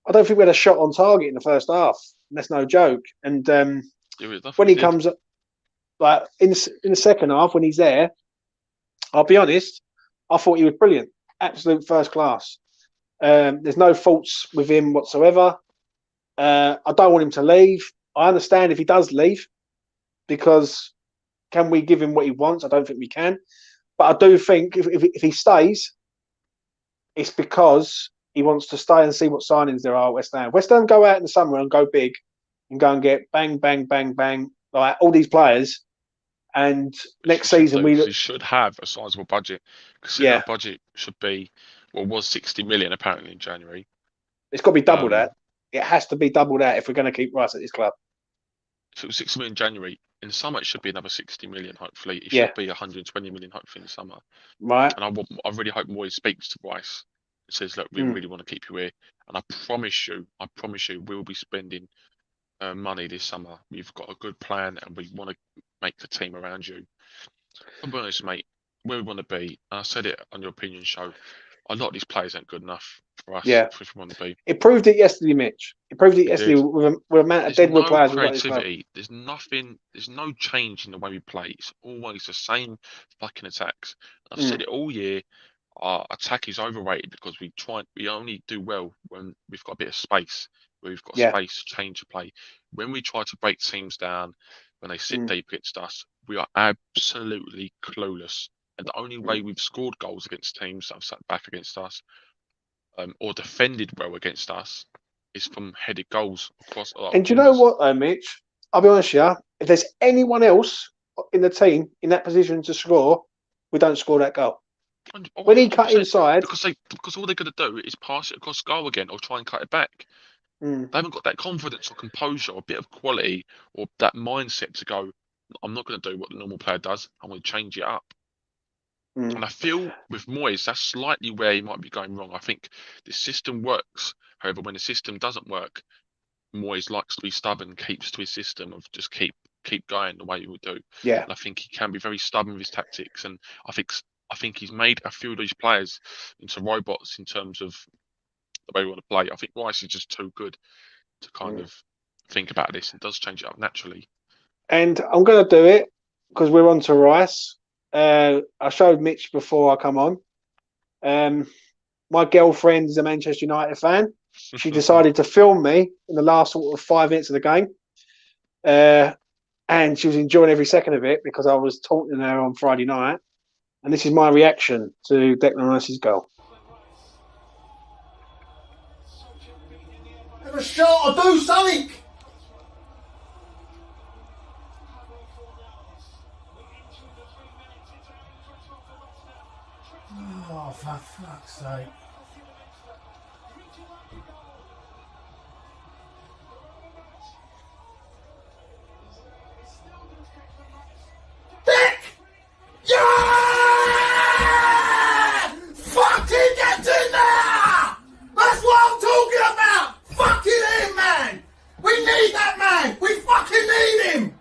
I don't think we had a shot on target in the first half. And that's no joke. And when he comes up, like in the second half, when he's there, I'll be honest, I thought he was brilliant, absolute first class. There's no faults with him whatsoever. I don't want him to leave. I understand if he does leave, because can we give him what he wants? I don't think we can. But I do think if he stays, it's because he wants to stay and see what signings there are at West Ham. West Ham go out in the summer and go big and go and get bang, bang, bang, bang, like all these players. And next season we should have a sizable budget. Because that budget should be, was 60 million apparently in January. It's got to be double that. It has to be double that if we're going to keep Rice at this club. If it was 60 million in January, in the summer it should be another 60 million. Hopefully, it should be 120 million. Hopefully in the summer, right? And I really hope Moyes speaks to Rice and says, "Look, we really want to keep you here." And I promise you, we'll be spending money this summer. We've got a good plan, and we want to make the team around you. I'll be honest, mate. Where we want to be, I said it on your opinion show. A lot of these players ain't good enough for us. If we want to be. It proved it yesterday, Mitch. It proved it yesterday with amount of deadwood players. Creativity. There's nothing. There's no change in the way we play. It's always the same fucking attacks. I've said it all year. Our attack is overrated because we only do well when we've got a bit of space. Where we've got space to change the play. When we try to break teams down, when they sit deep against us, we are absolutely clueless. And the only way we've scored goals against teams that have sat back against us, or defended well against us, is from headed goals across. And do you know what, though, Mitch? I'll be honest with you. If there's anyone else in the team in that position to score, we don't score that goal. When he cut inside, because all they're going to do is pass it across goal again or try and cut it back. They haven't got that confidence or composure or a bit of quality or that mindset to go, I'm not going to do what the normal player does. I'm going to change it up. And I feel with Moyes, that's slightly where he might be going wrong. I think the system works. However, when the system doesn't work, Moyes likes to be stubborn, keeps to his system of just keep going the way he would do. Yeah. And I think he can be very stubborn with his tactics. And I think he's made a few of these players into robots in terms of the way we want to play. I think Rice is just too good to kind of think about this and does change it up naturally. And I'm going to do it because we're on to Rice. I showed Mitch before I come on. My girlfriend is a Manchester United fan. She decided to film me in the last sort of 5 minutes of the game. And she was enjoying every second of it because I was talking to her on Friday night. And this is my reaction to Declan Rice's goal. Have a shot or do something! Oh, for fuck's sake. Dick! Yeah! Fucking get in there! That's what I'm talking about! Fucking him, man! We need that man! We fucking need him!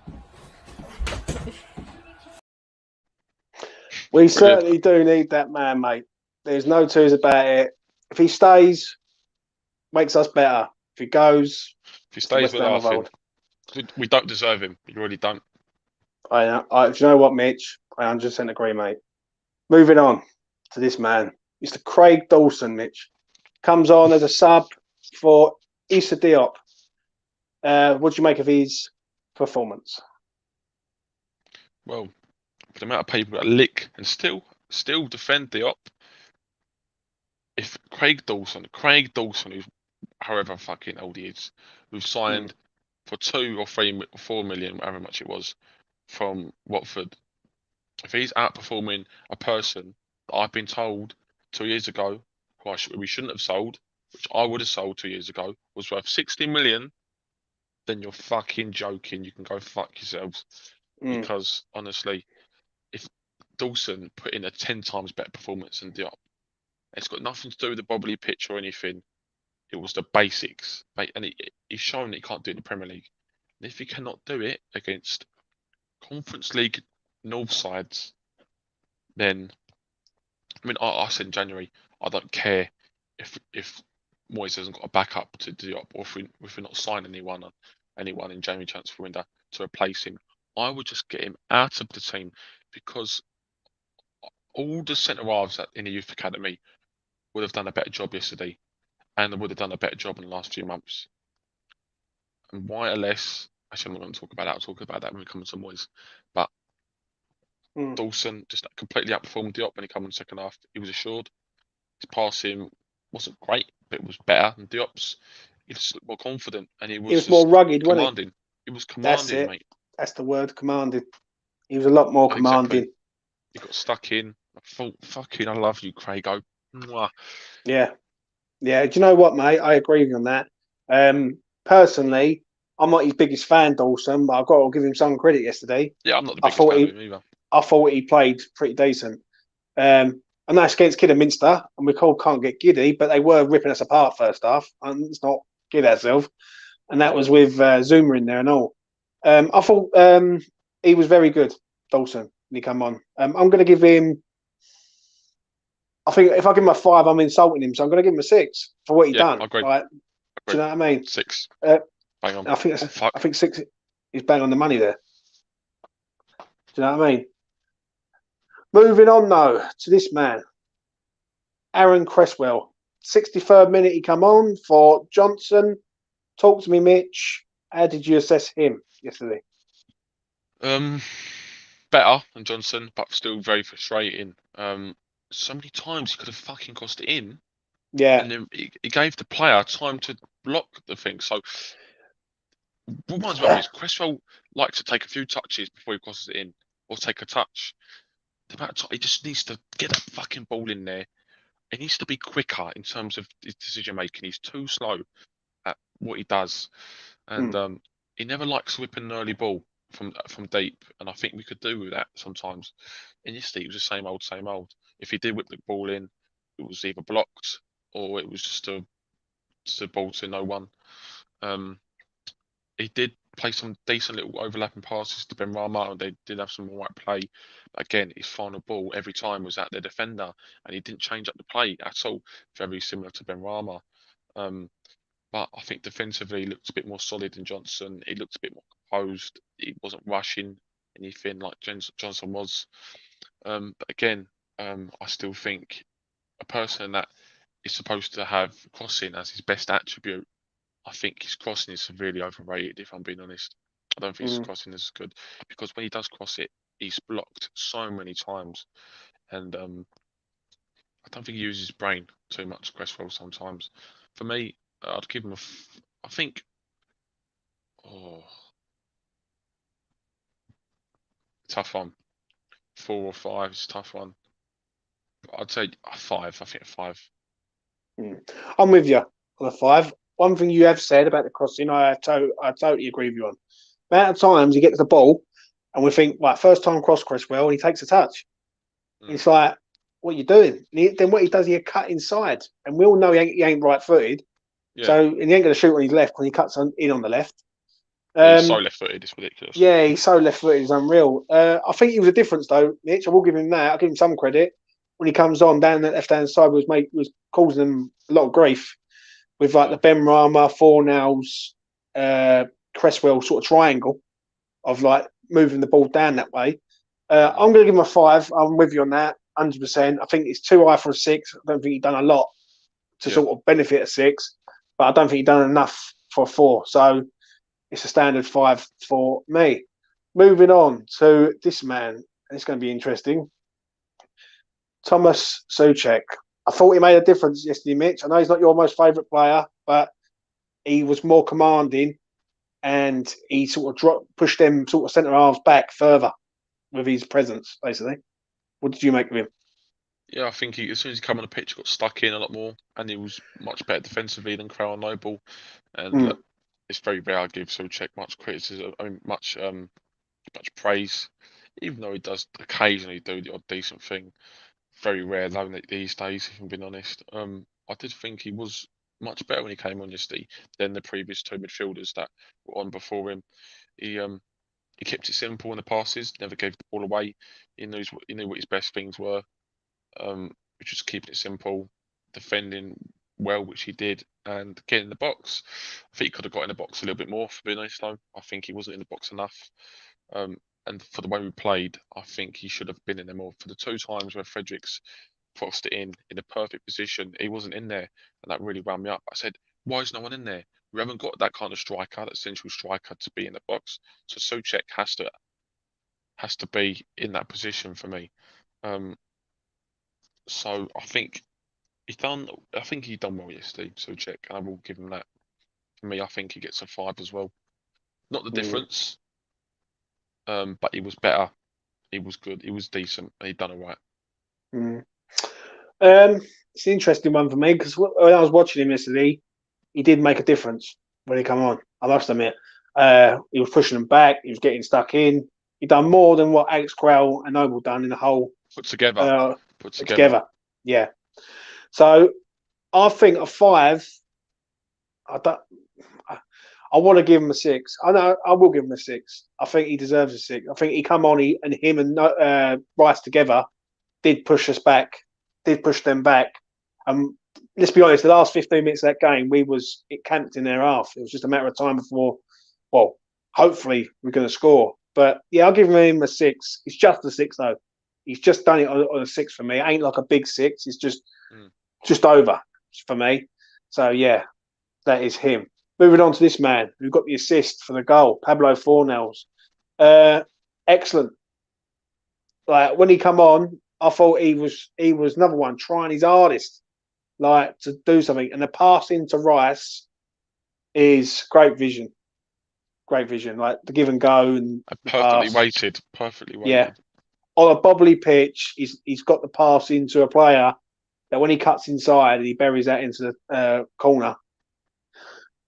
We certainly do need that man, mate. There's no twos about it. If he stays, makes us better. If he goes, we're laughing. We don't deserve him. We really don't. Do you know what, Mitch? I 100% agree, mate. Moving on to this man. Mr. Craig Dawson, Mitch. Comes on as a sub for Diop. What do you make of his performance? Well, the amount of people that lick and still defend Diop. If Craig Dawson, who's however fucking old he is, who signed for 2 or 3 or 4 million, however much it was, from Watford, if he's outperforming a person that I've been told 2 years ago, who we shouldn't have sold, which I would have sold 2 years ago, was worth 60 million, then you're fucking joking. You can go fuck yourselves. Because honestly, if Dawson put in a 10 times better performance than Diop, it's got nothing to do with the bobbly pitch or anything. It was the basics, and he's shown that he can't do it in the Premier League. And if he cannot do it against Conference League North sides, then I mean, I said in January, I don't care if Moyes hasn't got a backup to Diop, or if we're not signing anyone in January transfer window to replace him. I would just get him out of the team, because all the centre halves in the youth academy would have done a better job yesterday, and they would have done a better job in the last few months. And why less? Actually, I'm not going to talk about that. I'll talk about that when we come to Moyes. But Dawson just completely outperformed Diop when he came in the second half. He was assured. His passing wasn't great, but it was better than Diop's. He just looked more confident, and he was more rugged, commanding. wasn't he? He was commanding, That's it. mate. That's the word, commanding. He was a lot more commanding. Exactly. He got stuck in. I thought, fucking, I love you, Craigo. Mwah. Yeah. Do you know what, mate? I agree with you on that. Personally, I'm not his biggest fan, Dawson, but I've got to give him some credit yesterday. Yeah, I'm not the biggest fan of him either. I thought he played pretty decent. And that's against Kidderminster, and we can't get giddy, but they were ripping us apart first half. And let's not kid ourselves. And that was with Zuma in there and all. I thought he was very good, Dawson, when he came on. I'm going to give him. I think if I give him a 5, I'm insulting him, so I'm going to give him a 6 for what he done. I agree. Like, do you know what I mean? 6. Bang on. I think 6 is bang on the money there. Do you know what I mean? Moving on though to this man, Aaron Cresswell. 63rd minute he come on for Johnson. Talk to me, Mitch. How did you assess him yesterday? Better than Johnson, but still very frustrating. So many times he could have fucking crossed it in. Yeah. And then he gave the player time to block the thing. So what reminds me of is Cresswell likes to take a few touches before he crosses it in, or take a touch. He just needs to get that fucking ball in there. He needs to be quicker in terms of his decision making. He's too slow at what he does, and he never likes whipping an early ball from deep. And I think we could do with that sometimes. And yesterday it was the same old, same old. If he did whip the ball in, it was either blocked or it was just a ball to no one. He did play some decent little overlapping passes to Ben Rama, and they did have some right play. Again, his final ball every time was at their defender, and he didn't change up the play at all. Very similar to Ben Rama. But I think defensively he looked a bit more solid than Johnson. He looked a bit more composed. He wasn't rushing anything like Johnson was. But again, I still think a person that is supposed to have crossing as his best attribute, I think his crossing is severely overrated, if I'm being honest. I don't think his crossing is good, because when he does cross it, he's blocked so many times. And I don't think he uses his brain too much, Cresswell, sometimes. For me, I'd give him I think, tough one. 4 or 5 is a tough one. I'd say a 5. I think a 5. I'm with you on a 5. One thing you have said about the crossing, I totally agree with you on. Amount of times you get to the ball and we think, right, first time cross Cresswell, and he takes a touch. It's like, what are you doing? Then what he does, he cut inside, and we all know he ain't right-footed. Yeah. So and he ain't going to shoot on his left when he cuts in on the left. He's so left-footed, it's ridiculous. Yeah, he's so left-footed, it's unreal. I think he was a difference though, Mitch. I will give him that. I'll give him some credit. When he comes on down that left-hand side, was causing them a lot of grief with like the Ben Rama, Fornals, Cresswell sort of triangle of like moving the ball down that way. I'm going to give him a 5. I'm with you on that, 100%. I think it's too high for a 6. I don't think he's done a lot to sort of benefit a 6, but I don't think he's done enough for a 4. So it's a standard 5 for me. Moving on to this man, it's going to be interesting. Thomas Souček. I thought he made a difference yesterday, Mitch. I know he's not your most favourite player, but he was more commanding and he sort of pushed them sort of centre halves back further with his presence, basically. What did you make of him? Yeah, I think he, as soon as he came on the pitch, he got stuck in a lot more, and he was much better defensively than Crowl and Noble. And look, it's very rare I give Souček much criticism. I mean, much praise, even though he does occasionally do the odd decent thing. Very rare though these days, if I'm being honest. I did think he was much better when he came on yesterday than the previous two midfielders that were on before him. He kept it simple in the passes, never gave the ball away. He knew what his best things were, which was keeping it simple, defending well, which he did, and getting in the box. I think he could have got in the box a little bit more, for being honest though. I think he wasn't in the box enough. And for the way we played, I think he should have been in there more. For the two times where Fredericks crossed it in the perfect position, he wasn't in there, and that really wound me up. I said, why is no one in there? We haven't got that kind of striker, that central striker, to be in the box. So Souček has to be in that position for me. So I think he done well yesterday, Souček, and I will give him that. For me, I think he gets a 5 as well. Not the difference, but he was better. He was good. He was decent. And he done all right. It's an interesting one for me because when I was watching him yesterday, he did make a difference when he come on. I must admit, he was pushing them back. He was getting stuck in. He done more than what Alex Crowl and Noble done in the whole put together. Yeah. So I think a 5. I want to give him a 6. I know I will give him a 6. I think he deserves a 6. I think he come on, and him and Rice together did push us back, did push them back. Let's be honest, the last 15 minutes of that game, it camped in their half. It was just a matter of time before, well, hopefully we're going to score. But yeah, I'll give him a 6. It's just a 6 though. He's just done it on a 6 for me. It ain't like a big 6. It's just over for me. So yeah, that is him. Moving on to this man who got the assist for the goal, Pablo Fornells. Excellent. Like when he come on, I thought he was another one trying his hardest, like to do something. And the pass into Rice is great vision. Great vision, like the give and go and perfectly weighted. Yeah, on a bobbly pitch, he's got the pass into a player that when he cuts inside, he buries that into the corner.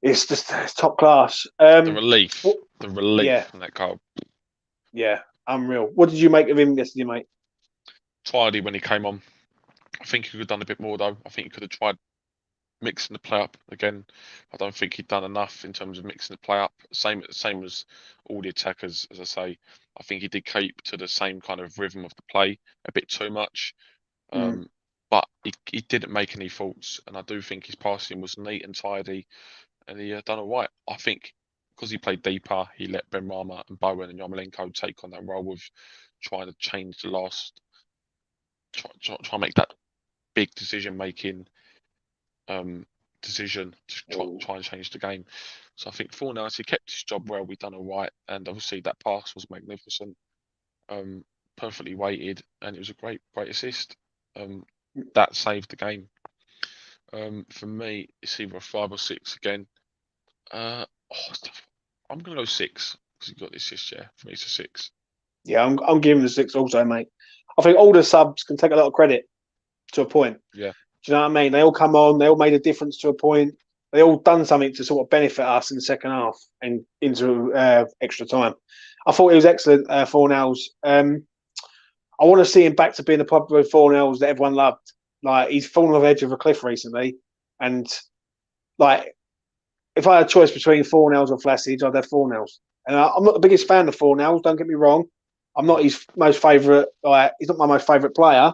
It's top class. The relief from that goal. Yeah, unreal. What did you make of him yesterday, mate? Tidy when he came on. I think he could have done a bit more though. I think he could have tried mixing the play up again. I don't think he'd done enough in terms of mixing the play up. Same as all the attackers, as I say. I think he did keep to the same kind of rhythm of the play a bit too much. But he didn't make any faults, and I do think his passing was neat and tidy. And he done all right. I think because he played deeper, he let Benrahma and Bowen and Yarmolenko take on that role of trying to change the last, try and make that big decision-making decision to try and change the game. So I think Fornells, he kept his job well. We done all right, and obviously that pass was magnificent, perfectly weighted, and it was a great assist. That saved the game. For me, it's either a 5 or 6 again. I'm going to go 6 because he got the assist. Yeah, for me it's a 6. Yeah, I'm giving the 6 also, mate. I think all the subs can take a lot of credit to a point. Yeah. Do you know what I mean? They all come on, they all made a difference to a point. They all done something to sort of benefit us in the second half and into extra time. I thought it was excellent, Fornells. I want to see him back to being the popular Fornells that everyone loved. Like, he's fallen off the edge of a cliff recently. And, like, if I had a choice between Fornells or Flassage, I'd have Fornells. And I'm not the biggest fan of Fornells, don't get me wrong. I'm not his most favourite, he's not my most favourite player.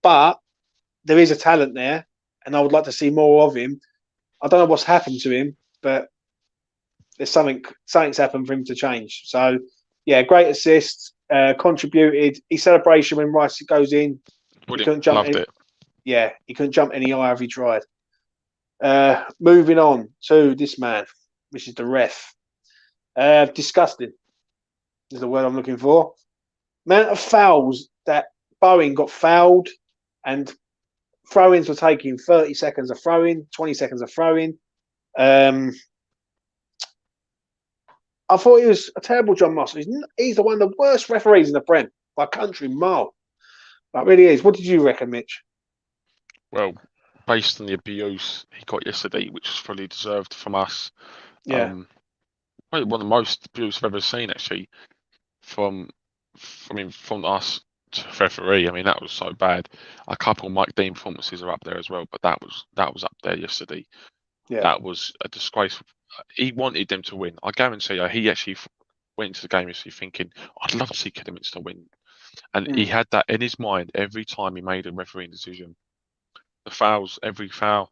But there is a talent there, and I would like to see more of him. I don't know what's happened to him, but there's something's happened for him to change. So, yeah, great assist, contributed. His celebration when Rice goes in, he couldn't jump. Loved it. Yeah, he couldn't jump any higher if he tried. Moving on to this man, which is the ref. Disgusting is the word I'm looking for. amount of fouls that Bowen got fouled, and throw-ins were taking 30 seconds of throw-in, 20 seconds of throw-in. I thought he was a terrible John Moss. He's the one of the worst referees in the Prem by country mile. That really is. What did you reckon, Mitch? Well, based on the abuse he got yesterday, which was fully deserved from us. Yeah. Probably one of the most abuse I've ever seen, actually, from us to referee. I mean, that was so bad. A couple of Mike Dean performances are up there as well, but that was up there yesterday. Yeah. That was a disgrace. He wanted them to win. I guarantee you, he actually went into the game yesterday thinking, I'd love to see Kidderminster win. And he had that in his mind every time he made a refereeing decision. The fouls, every foul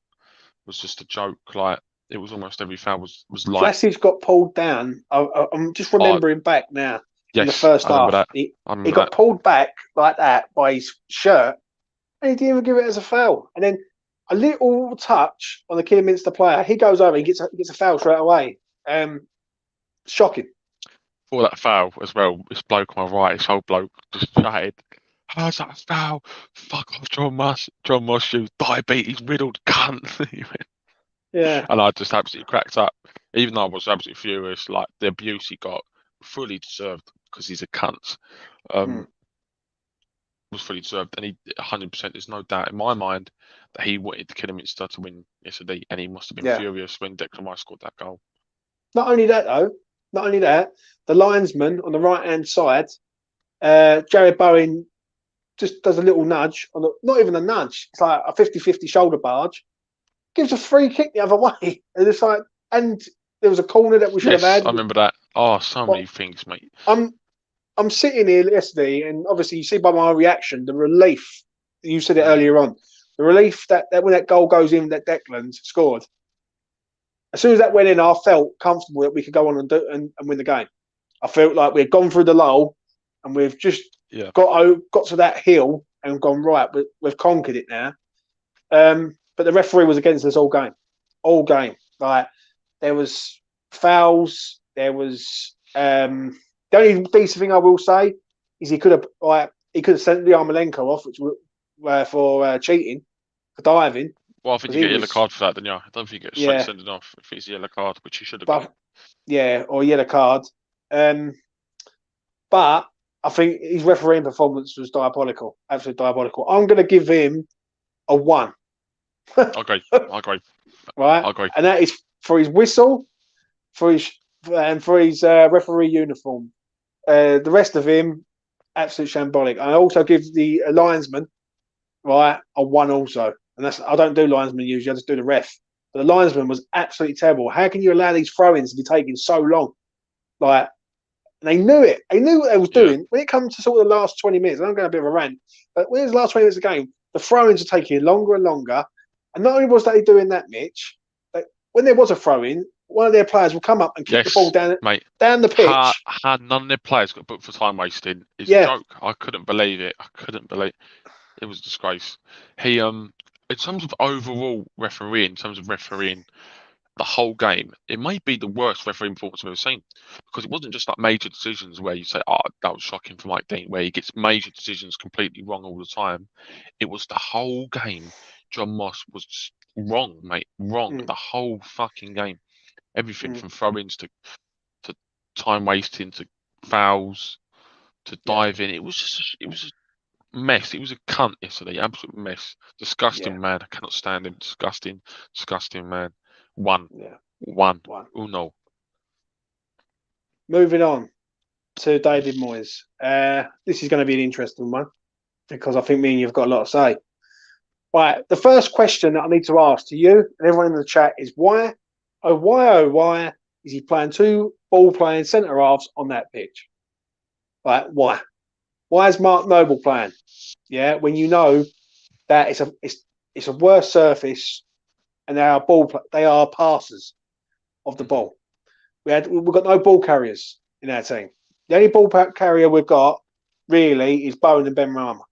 was just a joke. Like, it was almost every foul was like... Flassage got pulled down. I'm just remembering back now. Yes, in the first half. He got pulled back like that by his shirt, and he didn't even give it as a foul. And then a little touch on the Kidderminster player, he goes over, he gets a foul straight away. Shocking. For that foul as well, this bloke on my right, this old bloke just chatted, how's that a foul? Fuck off, John Moss, you diabetes riddled cunt. Yeah. And I just absolutely cracked up. Even though I was absolutely furious, like the abuse he got, fully deserved because he's a cunt. Was fully deserved, and he 100%. There's no doubt in my mind that he wanted the Kidderminster to win yesterday, and he must have been furious when Declan Rice scored that goal. Not only that, though. Not only that, the linesman on the right-hand side, Jared Bowen, just does a little nudge. Not even a nudge. It's like a 50-50 shoulder barge. Gives a free kick the other way. And it's like, and there was a corner that we should have had. I remember that. Oh, so many things, mate. I'm sitting here yesterday, and obviously you see by my reaction the relief. You said it earlier on. The relief that when that goal goes in, that Declan scored. As soon as that went in, I felt comfortable that we could go on and win the game. I felt like we had gone through the lull, and we've just got to that hill and gone, right, we've conquered it now. But the referee was against us all game. Like, there was fouls. There was the only decent thing I will say is he could have sent the Yarmolenko off, which for cheating, for diving. Well, I think you get a yellow card for that, then, yeah. I don't think you get sent off. I think it's a yellow card, which you should have got. Yeah, or a yellow card. But I think his refereeing performance was diabolical, absolutely diabolical. I'm going to give him a 1. I agree. Right? I agree. And that is for his whistle, for his referee uniform. The rest of him, absolute shambolic. I also give the linesman, right, a 1 also. And I don't do linesman usually, I just do the ref. But the linesman was absolutely terrible. How can you allow these throw-ins to be taking so long? Like, and they knew it. They knew what they was doing. When it comes to sort of the last 20 minutes, I'm going a bit of a rant, but when it was the last 20 minutes of the game, the throw-ins are taking longer and longer. And not only was they doing that, Mitch, but when there was a throw-in, one of their players will come up and kick the ball down the pitch. None of their players got booked for time wasting. It's a joke. I couldn't believe it. It was a disgrace. He in terms of overall refereeing, the whole game, it may be the worst refereeing performance I've ever seen, because it wasn't just like major decisions where you say, "Oh, that was shocking from Mike Dean," where he gets major decisions completely wrong all the time. It was the whole game. John Moss was just wrong, mate. Wrong the whole fucking game. Everything from throw-ins to time wasting to fouls to diving. It was a mess. It was a cunt yesterday. Absolute mess. Disgusting man. I cannot stand him. Disgusting man. 1. 1. Oh no. Moving on to David Moyes. This is going to be an interesting one because I think me and you've got a lot to say. Right, the first question that I need to ask to you and everyone in the chat is why is he playing 2 ball-playing centre-halves on that pitch? Right, why? Why is Mark Noble playing? Yeah, when you know that it's a worse surface and they are passers of the ball. We've got no ball carriers in our team. The only ball carrier we've got really is Bowen and Ben Rama.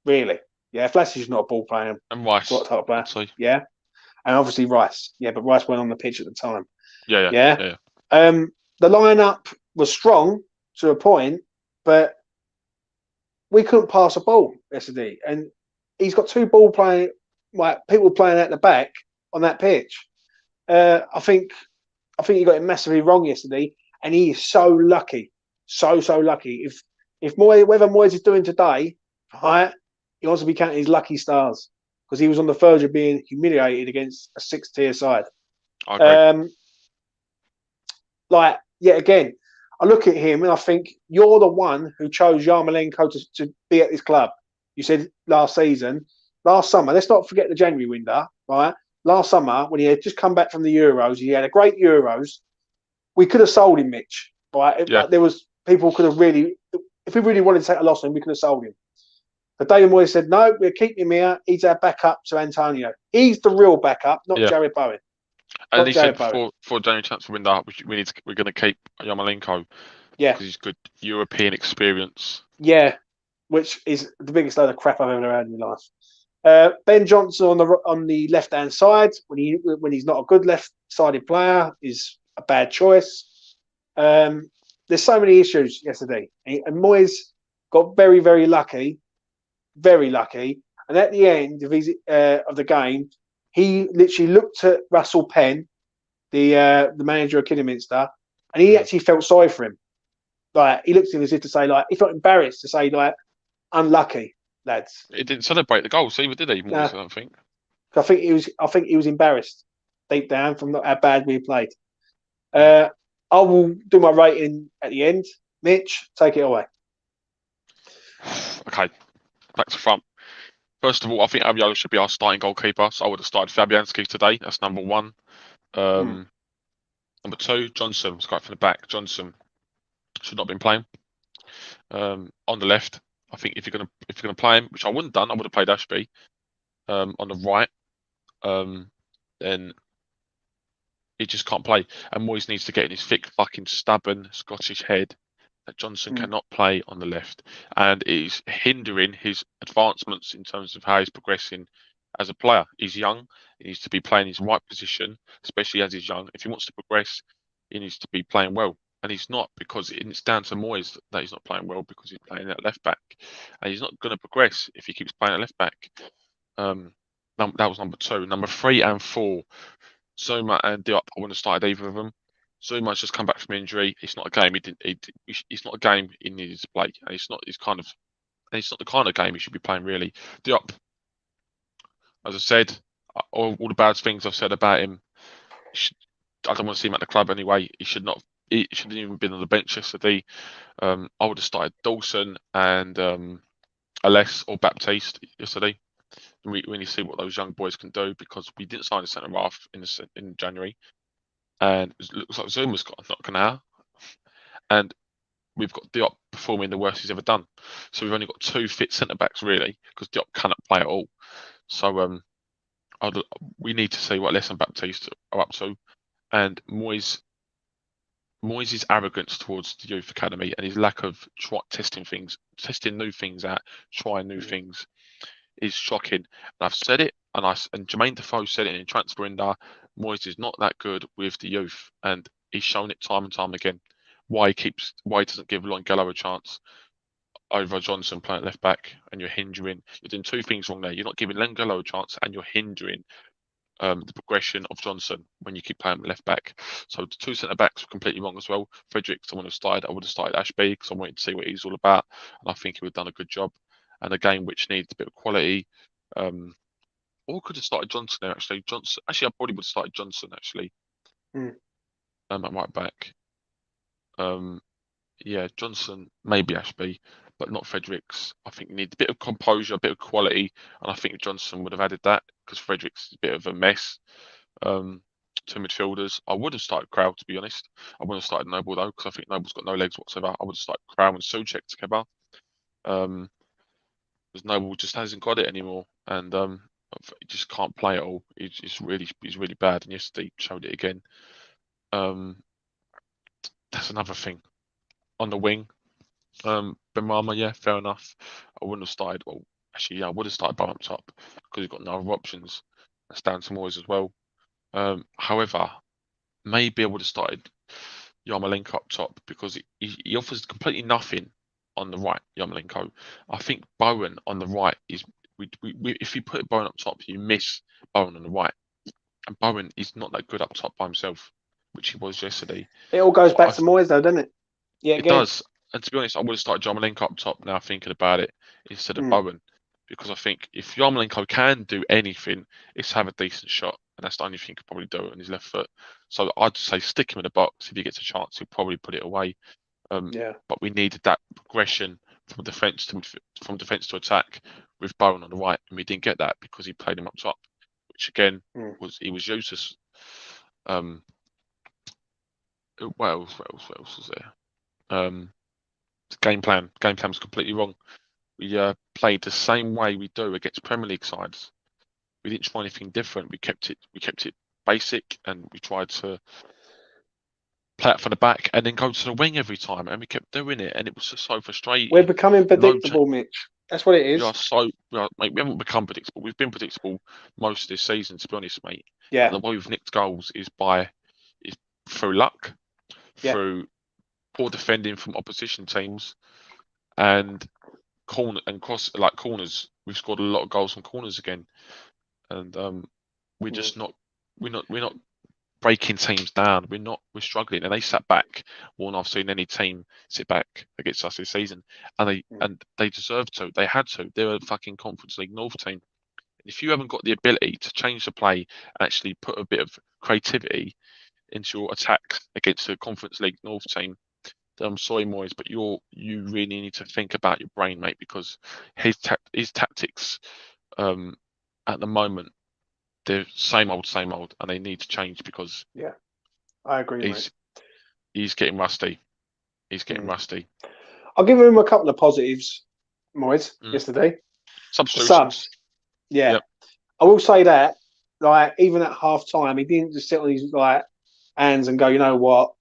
Really. Yeah, Flash is not a ball player. And Rice. What type of player? Yeah. And obviously Rice. Yeah, but Rice went on the pitch at the time. Yeah. The lineup was strong to a point, but we couldn't pass a ball yesterday, and he's got two ball playing, like people playing at the back on that pitch. I think he got it massively wrong yesterday, and he is so lucky, so lucky. If whatever Moyes is doing today, right, he wants to be counting his lucky stars because he was on the verge of being humiliated against a 6-tier side. I agree. Like, yet again, I look at him and I think you're the one who chose Yarmolenko to be at this club. You said last summer, let's not forget the January window, right? Last summer, when he had just come back from the Euros, he had a great Euros. We could have sold him, Mitch, right? Yeah. There was people could have really, if we really wanted to take a loss on him, we could have sold him. But David Moyes said, no, we'll keep him here. He's our backup to Antonio. He's the real backup, not Jared Bowen. And he said for January transfer window, we're going to keep Yarmolenko. Yeah, because he's good European experience. Yeah, which is the biggest load of crap I've ever heard in my life. Ben Johnson on the left hand side when he's not a good left-sided player is a bad choice. There's so many issues yesterday, and Moyes got very lucky, and at the end of the game, he literally looked at Russell Penn, the manager of Kidderminster, and he actually felt sorry for him. Like he looked at him as if to say, like he felt embarrassed to say, like, unlucky lads. He didn't celebrate the goals either, did he? Moyes, I don't think. I think he was embarrassed deep down from how bad we played. I will do my rating at the end. Mitch, take it away. Okay, back to front. First of all, I think Abiola should be our starting goalkeeper, so I would have started Fabianski today. That's number one. Number two, Johnson was going from the back. Johnson should not have been playing. On the left, I think if you're gonna play him, which I wouldn't have done, I would have played Ashby. On the right, then he just can't play. And Moyes needs to get in his thick, fucking stubborn Scottish head that Johnson cannot play on the left, and it is hindering his advancements in terms of how he's progressing as a player. He's young; he needs to be playing his right position, especially as he's young. If he wants to progress, he needs to be playing well. And he's not, because it's down to Moyes that he's not playing well because he's playing at left back, and he's not going to progress if he keeps playing at left back. That was number two. Number 3 and 4, Zuma and Diop. I wouldn't have started either of them. Zuma's just come back from injury. It's not a game it's not a game he needed to play, and it's not the kind of game he should be playing really. Diop, as I said, all the bad things I've said about him, I don't want to see him at the club anyway. He shouldn't even been on the bench yesterday. I would have started Dawson and Alès or Baptiste yesterday. We need to see what those young boys can do, because we didn't sign a centre half in January, and it looks like Zuma's got a knock now, and we've got Diop performing the worst he's ever done. So we've only got 2 fit centre backs really, because Diop cannot play at all. So we need to see what Alès and Baptiste are up to, and Moyes' arrogance towards the youth academy and his lack of testing new things out, trying new things, is shocking. And I've said it, and Jermaine Defoe said it in transfer window. Moyes is not that good with the youth, and he's shown it time and time again. Why he doesn't give Longello a chance over Johnson playing left back, and you're doing 2 things wrong there. You're not giving Longello a chance, and you're hindering the progression of Johnson when you keep playing left back. So the 2 centre backs were completely wrong as well. Fredericks, I would have started Ashby, because I wanted to see what he's all about, and I think he would have done a good job. And a game which needs a bit of quality, or could have started Johnson there actually. I probably would have started Johnson actually. At right back. Johnson, maybe Ashby, but not Fredericks. I think you need a bit of composure, a bit of quality, and I think Johnson would have added that, because Fredericks is a bit of a mess. 2 midfielders. I would have started Crowl, to be honest. I wouldn't have started Noble though, because I think Noble's got no legs whatsoever. I would have started Crowl and Soucek together. Because Noble just hasn't got it anymore, and he just can't play at all. He's really bad, and yesterday he showed it again. That's another thing. On the wing, Benrahma, fair enough. I wouldn't have started. Well, actually, I would have started Bum up top, because he's got no other options. That's down to Moyes as well. However, maybe I would have started Yarmolenko up top, because he offers completely nothing on the right, Yarmolenko. I think Bowen on the right is if you put Bowen up top, you miss Bowen on the right, and Bowen is not that good up top by himself, which he was yesterday. It all goes back to Moyes, though, doesn't it? Yeah, it does. And to be honest, I would have started Yarmolenko up top now thinking about it instead of Bowen, because I think if Yarmolenko can do anything, it's have a decent shot, and that's the only thing he could probably do on his left foot. So I'd say stick him in the box. If he gets a chance, he'll probably put it away. But we needed that progression from defence to attack with Bowen on the right, and we didn't get that because he played him up top, which again was useless. What else was there? Game plan was completely wrong. We played the same way we do against Premier League sides. We didn't try anything different. We kept it basic, and we tried to play it from the back and then go to the wing every time, and we kept doing it, and it was just so frustrating. We're becoming predictable, Mitch. That's what it is. Mate, we haven't become predictable. We've been predictable most of this season, to be honest, mate. Yeah. And the way we've nicked goals is through luck, through poor defending from opposition teams, and corners. We've scored a lot of goals from corners again, and we're just not breaking teams down. We're struggling, and they sat back more than I've seen any team sit back against us this season, and they deserved to. They had to. They're a fucking Conference League North team. If you haven't got the ability to change the play and actually put a bit of creativity into your attacks against a Conference League North team, then I'm sorry, Moyes, but you really need to think about your brain, mate, because his tactics at the moment, they're same old, and they need to change because I agree. He's getting rusty. He's getting rusty. I'll give him a couple of positives, Moyes, yesterday. Substitutions. Yeah. Yep. I will say that, like, even at half time, he didn't just sit on his hands and go, you know what,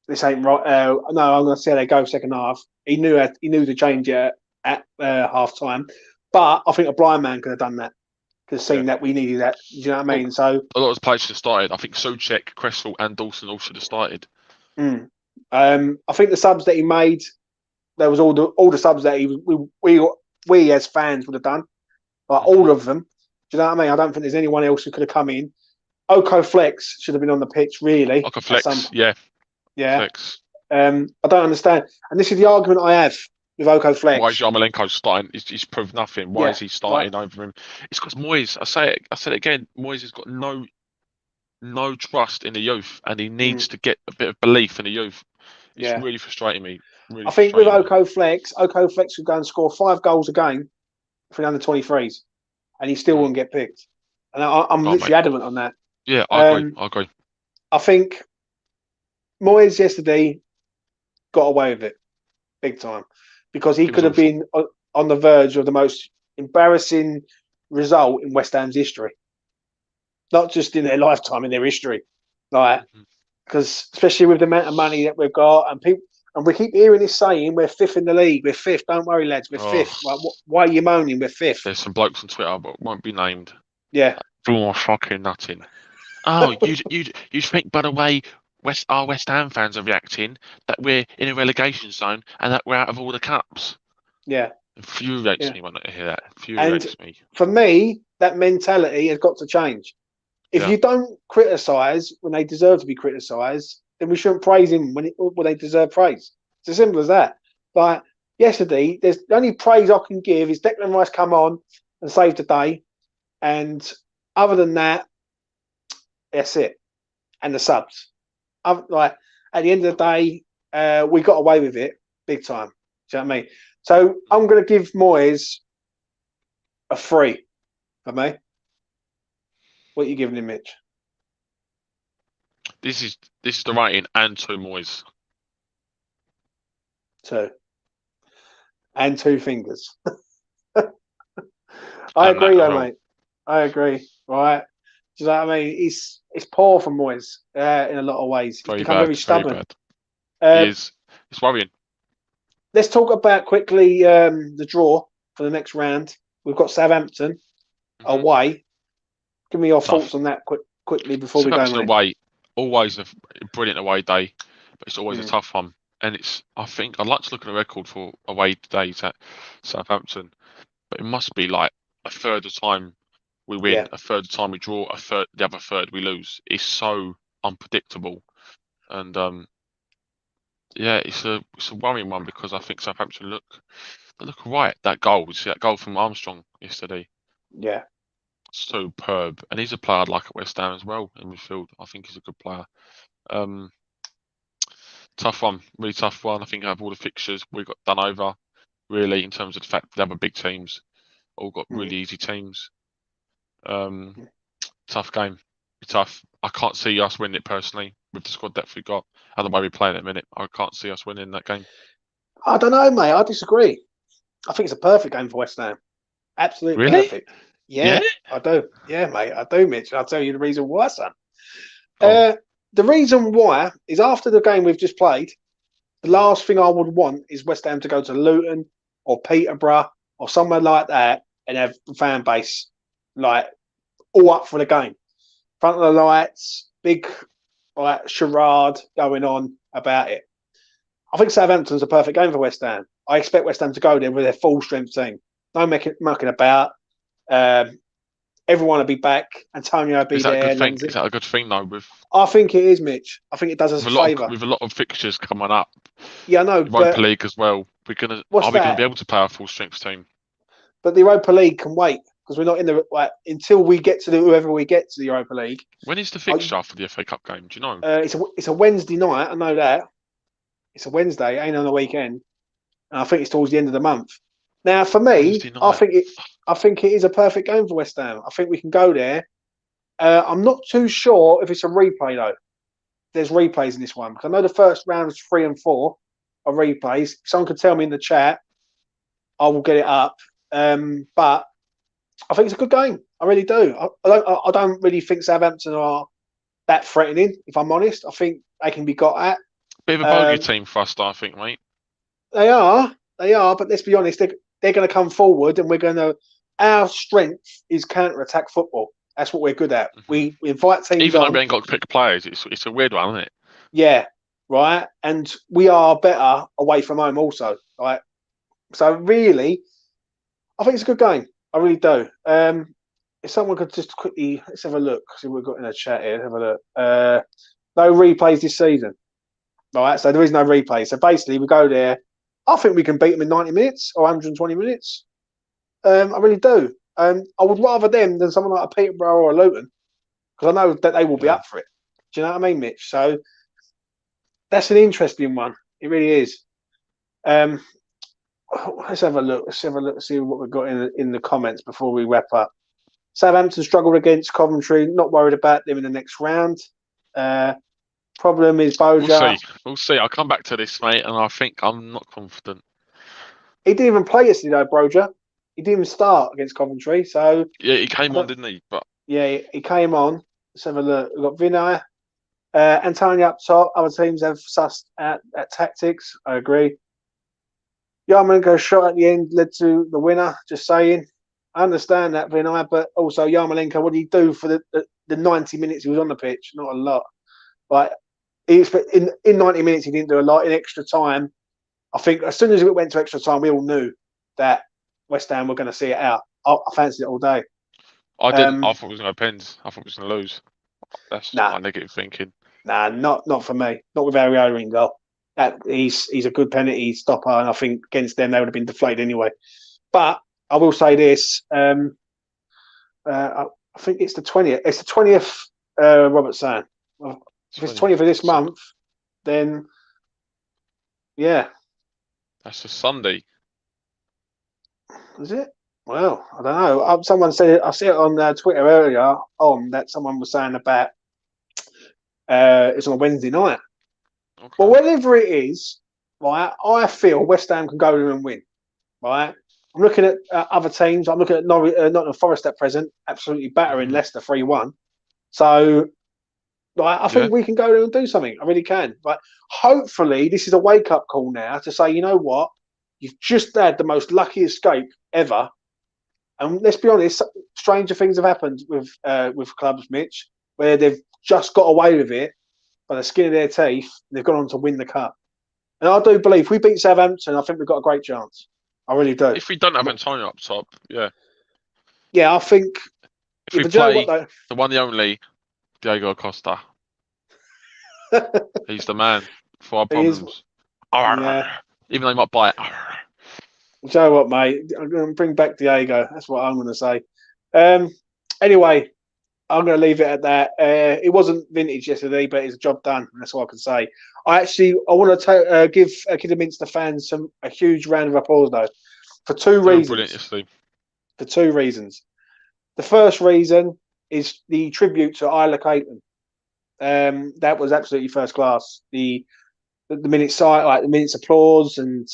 this ain't right. No, I'm going to see how they go second half. He knew to change it at half time, but I think a blind man could have done that. Could have seen that we needed that. Do you know what I mean? So a lot of players should have started. I think Souček, Cresswell, and Dawson all should have started. I think the subs that he made, there was all the subs that we as fans would have done, like all of them. Do you know what I mean? I don't think there's anyone else who could have come in. Oko Flex should have been on the pitch, really. Oko Flex, yeah. Flex. I don't understand, and this is the argument I have with Oko Flex. Why is Yarmolenko starting? He's proved nothing. Why is he starting over him? It's because Moyes. I said it again. Moyes has got no trust in the youth, and he needs to get a bit of belief in the youth. It's really frustrating me. I think with Oko Flex would go and score 5 goals a game for the under-23s, and he still wouldn't get picked. And I'm literally adamant on that. Yeah, I agree. I think Moyes yesterday got away with it big time, because he could have been on the verge of the most embarrassing result in West Ham's history. Not just in their lifetime, in their history. Because especially with the amount of money that we've got, and we keep hearing this saying, we're 5th in the league, we're 5th, don't worry lads, we're 5th. Like, why are you moaning, we're 5th? There's some blokes on Twitter, but won't be named. Yeah. Oh, fucking nutting. Oh, you think, by the way, our West Ham fans are reacting that we're in a relegation zone and that we're out of all the cups. Yeah. Infuriates me when I hear that. Infuriates me. For me, that mentality has got to change. If you don't criticise when they deserve to be criticised, then we shouldn't praise him when they deserve praise. It's as simple as that. Like yesterday, the only praise I can give is Declan Rice come on and saved the day, and other than that, that's it. And the subs. Like at the end of the day, we got away with it big time. Do you know what I mean? So I'm going to give Moyes a 3 for me. What are you giving him, Mitch? This is the rating and 2 Moyes. 2. And 2 fingers. I agree, though, mate. I agree. Right? Do you know what I mean? It's poor from Moyes in a lot of ways. He's become very stubborn. He is. It's worrying. Let's talk about quickly the draw for the next round. We've got Southampton away. Give me your thoughts on that quickly before we go, mate. Away, always a brilliant away day, but it's always a tough one. and I think I'd like to look at the record for away days at Southampton, but it must be like a third of the time we win, Yeah. a third of the time we draw, the other third we lose. It's so unpredictable, and it's a worrying one because I think Southampton look right. That goal, you see that goal from Armstrong yesterday, Yeah. superb, and he's a player I'd like at West Ham as well in midfield. I think he's a good player. Tough one, really tough one. I think out of all the fixtures we got done over, really, in terms of the fact the other big teams all got really easy teams. Tough game, tough. I can't see us winning it personally with the squad depth we got and the way we play in a minute. I can't see us winning that game. I don't know, mate. I disagree. I think it's a perfect game for West Ham. Absolutely Really? perfect. Yeah, I do. Yeah, mate, I do, Mitch. I'll tell you the reason why, son. The reason why is after the game we've just played, the last thing I would want is West Ham to go to Luton or Peterborough or somewhere like that and have the fan base like all up for the game. Front of the lights, big like charade going on about it. I think Southampton's a perfect game for West Ham. I expect West Ham to go there with their full strength team. No mucking about. Everyone will be back. Antonio will be there. Is that a good thing though? I think it is, Mitch. I think it does us a favour. With a lot of fixtures coming up. Yeah, I know. Europa League as well. Are we going to be able to play our full strength team? But the Europa League can wait because we're not in the until we get to whoever we get to the Europa League. When is the fixture for the FA Cup game? Do you know? It's a Wednesday night. I know that. It's a Wednesday. It ain't on the weekend. And I think it's towards the end of the month. Now, for me, I think it is a perfect game for West Ham. I think we can go there. I'm not too sure if it's a replay though. There's replays in this one because I know the first rounds 3 and 4 are replays. If someone could tell me in the chat, I will get it up. But I think it's a good game. I really do. I don't really think Southampton are that threatening. If I'm honest, I think they can be got at. Bit of a bogey team for us, I think, mate. They are. But let's be honest. They're going to come forward, and we're going to. Our strength is counter-attack football. That's what we're good at. Mm-hmm. We invite teams. Even though we ain't got to pick players, it's a weird one, isn't it? Yeah, right. And we are better away from home, also. Right. So really, I think it's a good game. I really do. If someone could just quickly let's have a look. See what we've got in the chat here. Have a look. No replays this season. Right. So there is no replay. So basically, we go there. I think we can beat them in 90 minutes or 120 minutes. I really do. I would rather them than someone like a Peterborough or a Luton because I know that they will be up for it. Do you know what I mean, Mitch? So that's an interesting one. It really is. Let's have a look. See what we've got in the comments before we wrap up. Southampton struggled against Coventry. Not worried about them in the next round. Problem is Boja. We'll see. I'll come back to this, mate, and I think I'm not confident. He didn't even play yesterday, though, Boja. He didn't even start against Coventry. So yeah, he came on, didn't he? But yeah, he came on. Let's have a look. We've got Vinay, Antonio up top. Other teams have sussed at tactics. I agree. Yarmolenko's shot at the end led to the winner. Just saying. I understand that, Vinay, but also Yarmolenko, what did he do for the 90 minutes he was on the pitch? Not a lot. Like in 90 minutes, he didn't do a lot. In extra time, I think as soon as it went to extra time, we all knew that West Ham were going to see it out. I fancied it all day. I didn't. I thought it was going to go pens. I thought it was going to lose. That's my negative thinking. Nah, not for me. Not with Ariola in goal. He's a good penalty stopper, and I think against them they would have been deflated anyway. But I will say this: I think it's the 20th. It's the 20th. Robert saying, if it's 20th of this month, then yeah, that's a Sunday. Is it? Well, I don't know. Someone said I see it on Twitter earlier on that someone was saying about it's on a Wednesday night. Okay. Well, whatever it is, right? I feel West Ham can go there and win. Right? I'm looking at other teams. I'm looking at Nottingham Forest at present, absolutely battering Leicester 3-1. So, like, I think we can go there and do something. I really can. But hopefully, this is a wake-up call now to say, you know what? You've just had the most lucky escape ever. And let's be honest, stranger things have happened with clubs, Mitch, where they've just got away with it by the skin of their teeth. They've gone on to win the cup. And I do believe if we beat Southampton, I think we've got a great chance. I really do. If we don't have Antonio up top, yeah. Yeah, I think. If we but you know play what, the one, the only, Diego Costa, he's the man for our He is- problems. Yeah. Even though he might bite. You know what, mate? I'm going to bring back Diego. That's what I'm going to say. Anyway, I'm going to leave it at that. It wasn't vintage yesterday, but it's a job done. That's all I can say. I want to give Kidderminster fans a huge round of applause, though, for two They were reasons. brilliant yesterday. For two reasons. The first reason is the tribute to Isla Caton. That was absolutely first class. The minutes the minutes applause and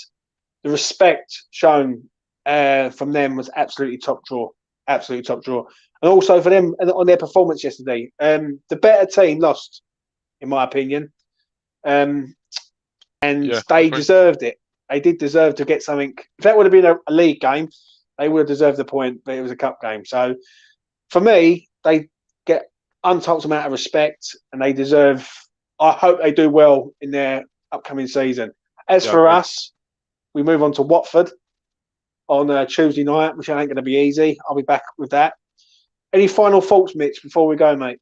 the respect shown from them was absolutely top draw. Absolutely top draw. And also for them on their performance yesterday. The better team lost, in my opinion. And they deserved it. They did deserve to get something. If that would have been a league game, they would have deserved the point, but it was a cup game. So for me, they get untold amount of respect and they deserve. I hope they do well in their upcoming season. As for us, we move on to Watford on Tuesday night, which ain't going to be easy. I'll be back with that. Any final thoughts, Mitch, before we go, mate?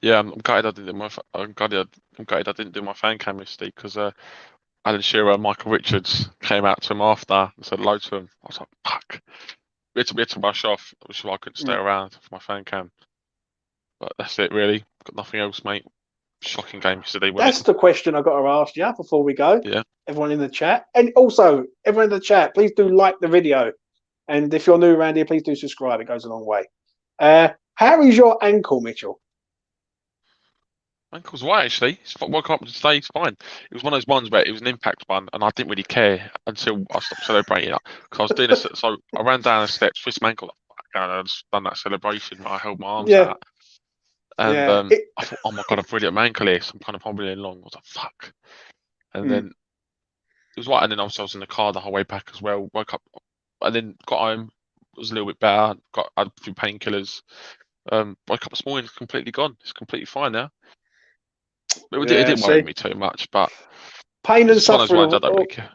Yeah, I'm gutted I didn't do my fan cam yesterday because Alan Shearer and Michael Richards came out to him after and said hello to him. I was like, fuck. We had to rush off, which is why I couldn't stay around for my fan cam. But that's it, really. Got nothing else, mate. Shocking game yesterday. That's the question I got to ask you before we go. Yeah. Everyone in the chat. And also, everyone in the chat, please do like the video. And if you're new around here, please do subscribe. It goes a long way. How is your ankle, Mitchell? Ankle's right, actually. Woke up today, it's fine. It was one of those ones where it was an impact one, and I didn't really care until I stopped celebrating it. Because I was doing this, so I ran down the steps, twisted my ankle, and I just done that celebration. I held my arms out. And I thought, oh my God, I've really got my ankle here. So I'm kind of hobbling along. I was like, fuck. And then it was right. And then I was in the car the whole way back as well. Woke up and then got home. It was a little bit better. Had a few painkillers. Woke up this morning, it's completely gone. It's completely fine now. It didn't worry me too much, but pain and suffering. I don't really care.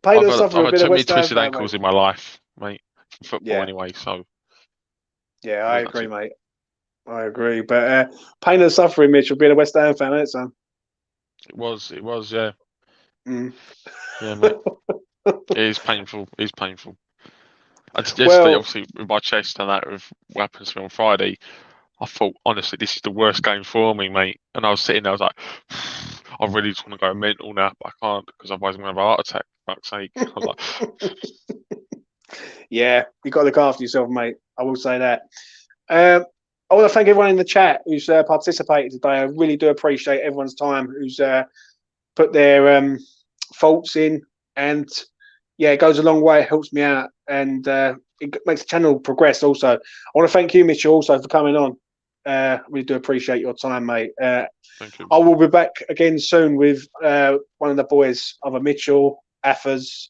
Pain and suffering. I've had too many twisted ankles in my life, mate, from football anyway. So yeah, I agree, mate. I agree, but pain and suffering, Mitchell, being a West Ham fan, isn't it, son? It was, yeah. Yeah, mate. It is painful. It is painful. Yesterday, obviously, with my chest and that, with what happened to me on Friday, I thought, honestly, this is the worst game for me, mate. And I was sitting there, I was like, I really just want to go mental now, but I can't because otherwise I'm going to have a heart attack, for fuck's sake. I was like, yeah, you got to look after yourself, mate. I will say that. I want to thank everyone in the chat who's participated today. I really do appreciate everyone's time who's put their thoughts in. And yeah, it goes a long way. It helps me out. And it makes the channel progress also. I want to thank you, Mitchell, also for coming on. Really do appreciate your time, mate. thank you. I will be back again soon with one of the boys, either Mitchell, Affers,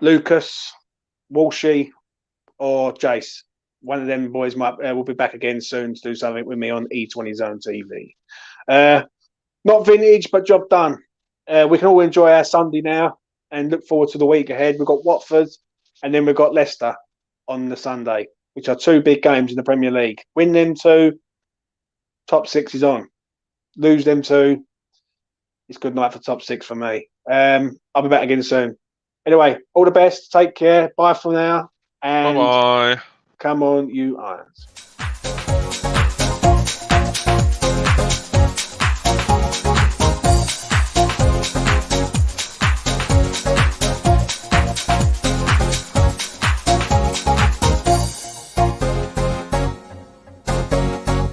Lucas, Walshy, or Jace. One of them boys will be back again soon to do something with me on E20 Zone TV. Not vintage, but job done. We can all enjoy our Sunday now and look forward to the week ahead. We've got Watford and then we've got Leicester on the Sunday, which are two big games in the Premier League. Win them two, top six is on. Lose them two, it's good night for top six for me. I'll be back again soon. Anyway, all the best. Take care. Bye for now. And bye-bye. Come on, you Irons.